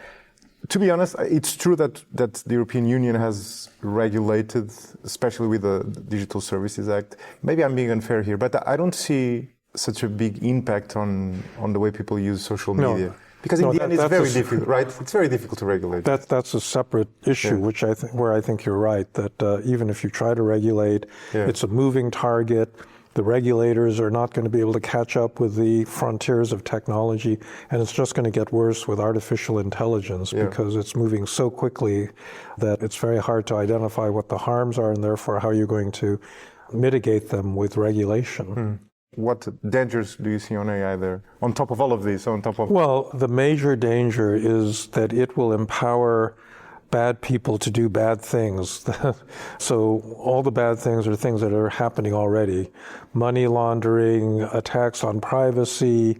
To be honest, it's true that the European Union has regulated, especially with the Digital Services Act. Maybe I'm being unfair here, but I don't see such a big impact on the way people use social media. Because in the end, it's very difficult, right? It's very difficult to regulate. That's a separate issue, which where I think you're right. That even if you try to regulate, it's a moving target. The regulators are not going to be able to catch up with the frontiers of technology, and it's just going to get worse with artificial intelligence because it's moving so quickly that it's very hard to identify what the harms are and therefore how you're going to mitigate them with regulation. What dangers do you see on AI there? On top of all of this, Well, the major danger is that it will empower bad people to do bad things. So all the bad things are things that are happening already. Money laundering, attacks on privacy,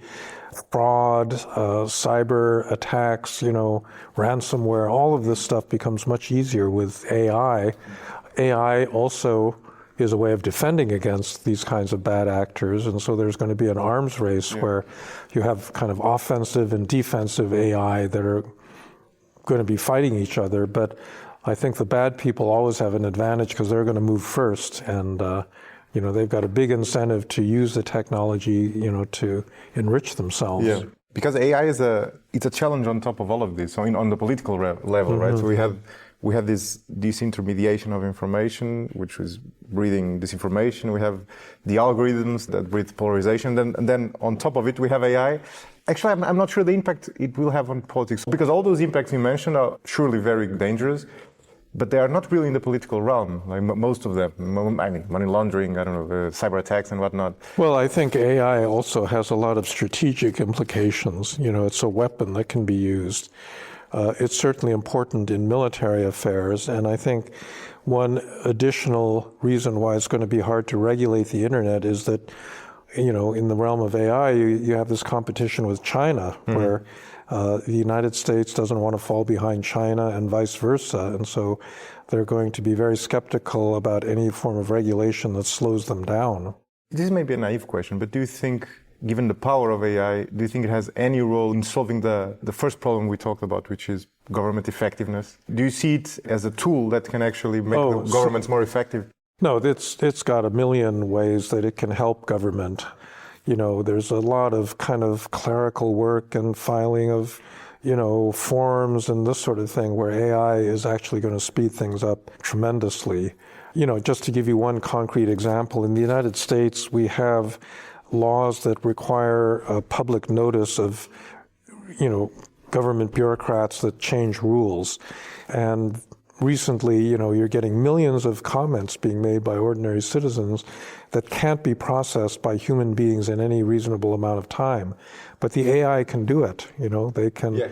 fraud, cyber attacks, ransomware, all of this stuff becomes much easier with AI. AI also is a way of defending against these kinds of bad actors, and so there's going to be an arms race where you have kind of offensive and defensive AI that are going to be fighting each other, but I think the bad people always have an advantage because they're going to move first, and they've got a big incentive to use the technology, to enrich themselves. Yeah, because AI it's a challenge on top of all of this. So on the political level, right? So we have this disintermediation of information, which is breeding disinformation. We have the algorithms that breed polarization. And then on top of it, we have AI. Actually, I'm not sure the impact it will have on politics, because all those impacts you mentioned are surely very dangerous, but they are not really in the political realm, like most of them. I mean, money laundering, cyber attacks and whatnot. Well, I think AI also has a lot of strategic implications. It's a weapon that can be used. It's certainly important in military affairs, and I think one additional reason why it's going to be hard to regulate the internet is that, in the realm of AI, you have this competition with China, where the United States doesn't want to fall behind China and vice versa, and so they're going to be very skeptical about any form of regulation that slows them down. This may be a naive question, but do you think, given the power of AI, do you think it has any role in solving the first problem we talked about, which is government effectiveness? Do you see it as a tool that can actually make the governments more effective? No, it's got a million ways that it can help government. There's a lot of kind of clerical work and filing of, forms and this sort of thing where AI is actually going to speed things up tremendously. Just to give you one concrete example, in the United States, we have laws that require a public notice of, government bureaucrats that change rules. And recently, you're getting millions of comments being made by ordinary citizens that can't be processed by human beings in any reasonable amount of time. But the AI can do it. They can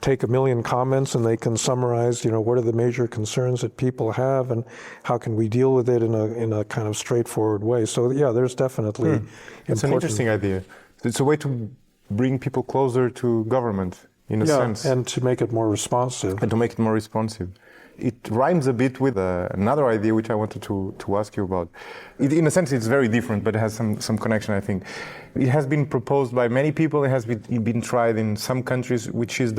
take 1 million comments and they can summarize, what are the major concerns that people have and how can we deal with it in a kind of straightforward way. So there's definitely It's an interesting idea. It's a way to bring people closer to government, in a sense. And to make it more responsive. It rhymes a bit with another idea which I wanted to ask you about. In a sense, it's very different, but it has some connection, I think. It has been proposed by many people. It has been tried in some countries, which is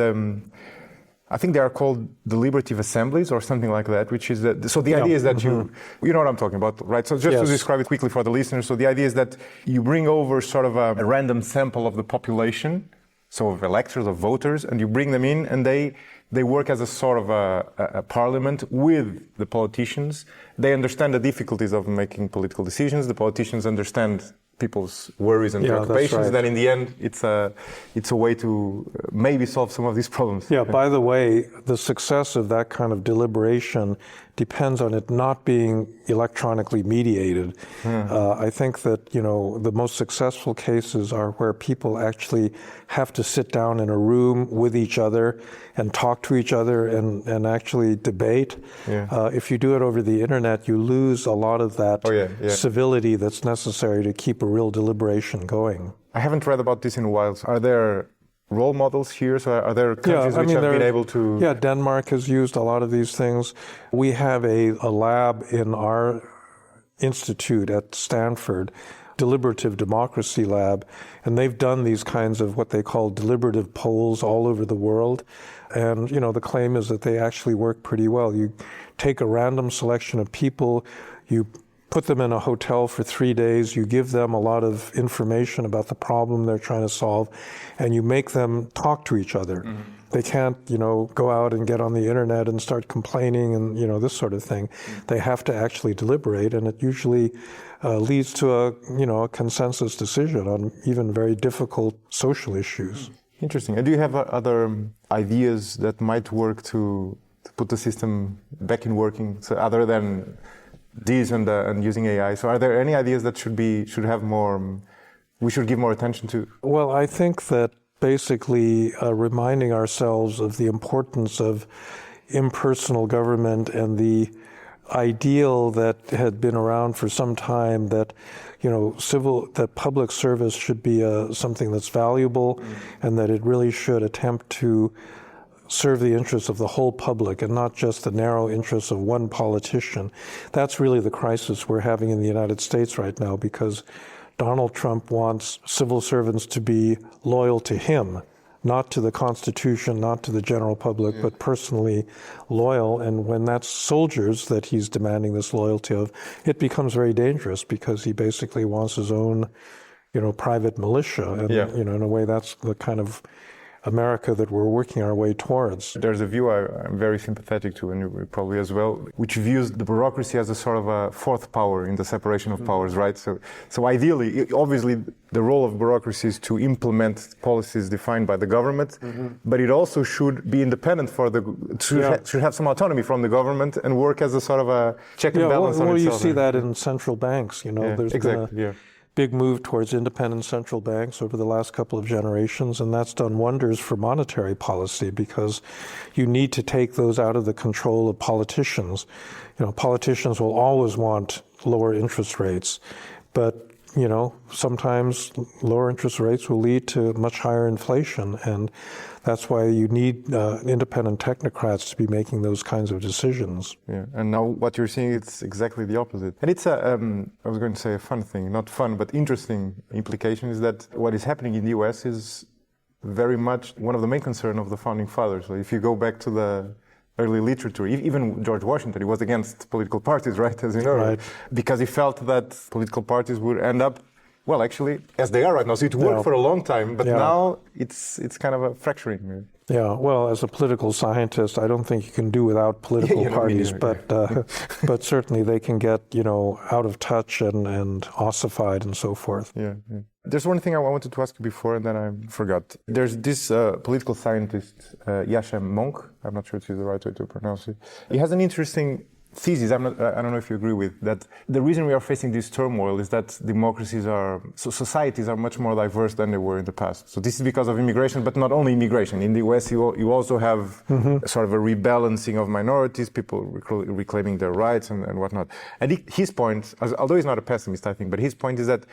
I think they are called deliberative assemblies or something like that, which is so the idea is that you know what I'm talking about, right? So just to describe it quickly for the listeners. So the idea is that you bring over sort of a random sample of the population, so of electors, of voters, and you bring them in and they work as a sort of a parliament with the politicians. They understand the difficulties of making political decisions. The politicians understand people's worries and preoccupations. Right. Then in the end, it's a way to maybe solve some of these problems. Yeah, by the way, the success of that kind of deliberation depends on it not being electronically mediated. I think that, the most successful cases are where people actually have to sit down in a room with each other and talk to each other and actually debate. If you do it over the internet, you lose a lot of that civility that's necessary to keep a real deliberation going. I haven't read about this in a while. Are there role models here? So are there countries which have been able to... Yeah, Denmark has used a lot of these things. We have a lab in our institute at Stanford, deliberative democracy lab, and they've done these kinds of what they call deliberative polls all over the world. And, the claim is that they actually work pretty well. You take a random selection of people, you put them in a hotel for 3 days, you give them a lot of information about the problem they're trying to solve, and you make them talk to each other. Mm-hmm. They can't, go out and get on the internet and start complaining and, this sort of thing. Mm-hmm. They have to actually deliberate, and it usually leads to a consensus decision on even very difficult social issues. Interesting. And do you have other ideas that might work to put the system back in working, so other than these and using AI? So are there any ideas that should have more, we should give more attention to? Well, I think that basically reminding ourselves of the importance of impersonal government and the ideal that had been around for some time that that public service should be something that's valuable, and that it really should attempt to serve the interests of the whole public and not just the narrow interests of one politician. That's really the crisis we're having in the United States right now, because Donald Trump wants civil servants to be loyal to him, not to the Constitution, not to the general public, but personally loyal. And when that's soldiers that he's demanding this loyalty of, it becomes very dangerous, because he basically wants his own, private militia. And, in a way, that's the kind of America that we're working our way towards. There's a view I'm very sympathetic to, and you probably as well, which views the bureaucracy as a sort of a fourth power in the separation of powers, right? So ideally, obviously, the role of bureaucracy is to implement policies defined by the government, but it also should be independent should have some autonomy from the government and work as a sort of a check and balance on itself. Well, you see that in central banks, there's been a big move towards independent central banks over the last couple of generations, and that's done wonders for monetary policy, because you need to take those out of the control of politicians. Politicians will always want lower interest rates, but sometimes lower interest rates will lead to much higher inflation, and that's why you need independent technocrats to be making those kinds of decisions. Yeah, and now what you're seeing, it's exactly the opposite. And it's I was going to say a fun thing, not fun, but interesting implication is that what is happening in the US is very much one of the main concerns of the founding fathers. So if you go back to the early literature, even George Washington, he was against political parties, right, as you know, right. Because he felt that political parties would end up, well, actually, as they are right now. So it worked for a long time, but now it's kind of a fracturing. Yeah, well, as a political scientist, I don't think you can do without political parties, but certainly they can get, out of touch and ossified and so forth. Yeah. There's one thing I wanted to ask you before, and then I forgot. There's this political scientist, Yascha Mounk. I'm not sure if it's the right way to pronounce it. He has an interesting thesis, I don't know if you agree with, that the reason we are facing this turmoil is that societies are much more diverse than they were in the past. So this is because of immigration, but not only immigration. In the US, you also have sort of a rebalancing of minorities, people reclaiming their rights and whatnot. And his point, although he's not a pessimist, I think, but his point is that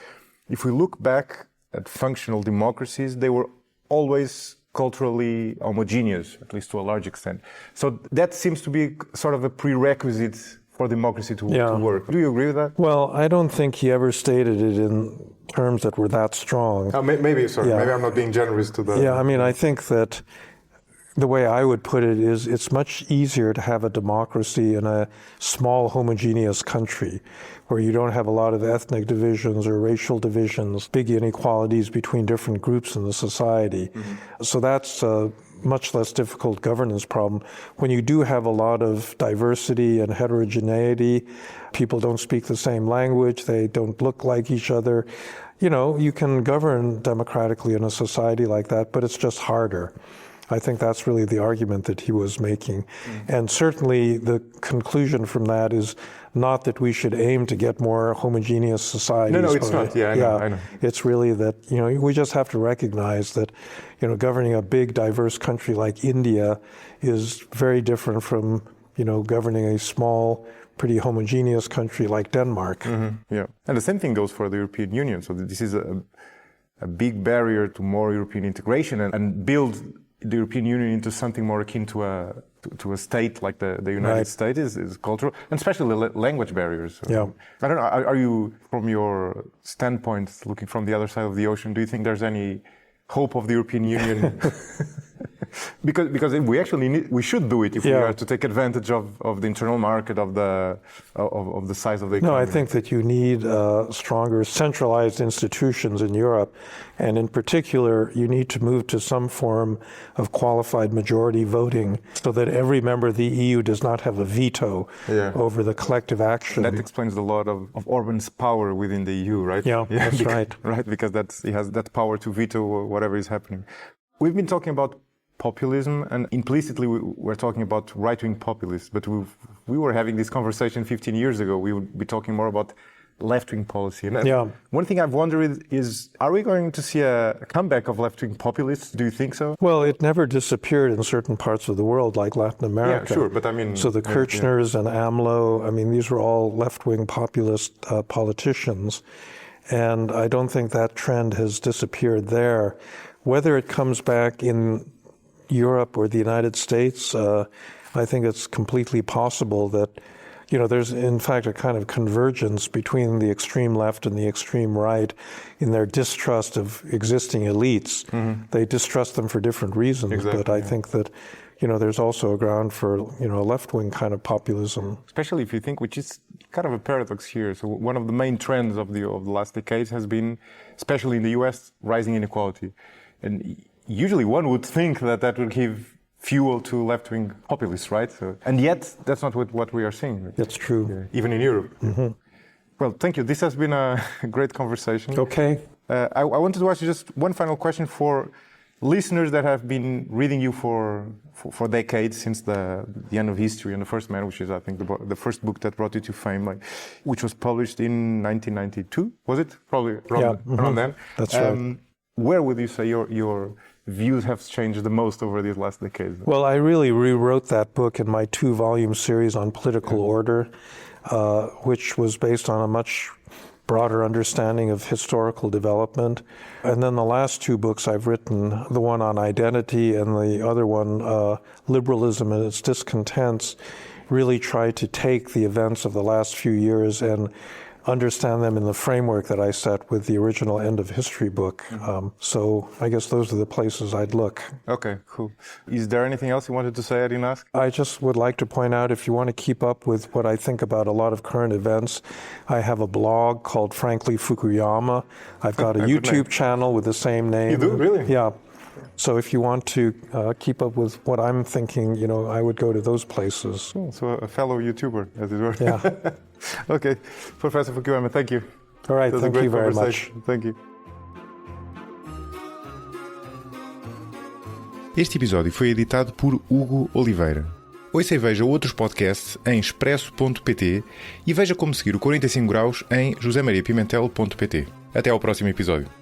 if we look back at functional democracies, they were always culturally homogeneous, at least to a large extent. So that seems to be sort of a prerequisite for democracy to work. Do you agree with that? Well, I don't think he ever stated it in terms that were that strong. Maybe I'm not being generous to that. Yeah, I think that the way I would put it is it's much easier to have a democracy in a small homogeneous country where you don't have a lot of ethnic divisions or racial divisions, big inequalities between different groups in the society. So that's a much less difficult governance problem. When you do have a lot of diversity and heterogeneity, people don't speak the same language, they don't look like each other, you can govern democratically in a society like that, but it's just harder. I think that's really the argument that he was making. And certainly the conclusion from that is not that we should aim to get more homogeneous societies. No, it's not. I know. It's really that, we just have to recognize that, governing a big, diverse country like India is very different from, governing a small, pretty homogeneous country like Denmark. Yeah. And the same thing goes for the European Union. So this is a big barrier to more European integration and build the European Union into something more akin to a state like the United States is cultural, and especially language barriers. So, I don't know, are you, from your standpoint, looking from the other side of the ocean, do you think there's any hope of the European Union? because we actually we should do it if we are to take advantage of the internal market, of the size of the economy. No, I think that you need stronger centralized institutions in Europe, and in particular, you need to move to some form of qualified majority voting so that every member of the EU does not have a veto over the collective action. That explains a lot of Orban's power within the EU, right? Yeah, that's right. Right, because he has that power to veto whatever is happening. We've been talking about populism, and implicitly we're talking about right-wing populists, but we were having this conversation 15 years ago. We would be talking more about left-wing policy. And one thing I've wondered is, are we going to see a comeback of left-wing populists? Do you think so? Well, it never disappeared in certain parts of the world, like Latin America. Yeah, sure, but I mean... So the Kirchners and AMLO, I mean, these were all left-wing populist politicians, and I don't think that trend has disappeared there. Whether it comes back in Europe or the United States, I think it's completely possible that, there's in fact a kind of convergence between the extreme left and the extreme right in their distrust of existing elites. Mm-hmm. They distrust them for different reasons, but I think that, there's also a ground for, a left-wing kind of populism. Especially if you think, which is kind of a paradox here. So one of the main trends of the last decades has been, especially in the US, rising inequality. And usually one would think that would give fuel to left-wing populists, right? And yet, that's not what we are seeing. That's true. Even in Europe. Mm-hmm. Well, thank you. This has been a great conversation. Okay. I wanted to ask you just one final question for listeners that have been reading you for decades, since the end of history and The First Man, which is, I think, the first book that brought you to fame, which was published in 1992. Was it? Probably around then. That's right. Where would you say your views have changed the most over these last decades? Well, I really rewrote that book in my 2-volume series on political order, which was based on a much broader understanding of historical development. And then the last 2 books I've written, the one on identity and the other one, liberalism and its discontents, really try to take the events of the last few years and understand them in the framework that I set with the original End of History book. So I guess those are the places I'd look. Okay, cool. Is there anything else you wanted to say I didn't ask? I just would like to point out, if you want to keep up with what I think about a lot of current events, I have a blog called Frankly Fukuyama. I've got a YouTube channel with the same name. You do? Really? Yeah. So if you want to keep up with what I'm thinking, I would go to those places. Oh, so a fellow YouTuber, as it were. Yeah. Okay. Professor Fukuyama, thank you. All right, thank you very much. Thank you. Este episódio foi editado por Hugo Oliveira. Ouça e veja outros podcasts em expresso.pt e veja como seguir o 45 graus em josemariapimentel.pt. Até ao próximo episódio.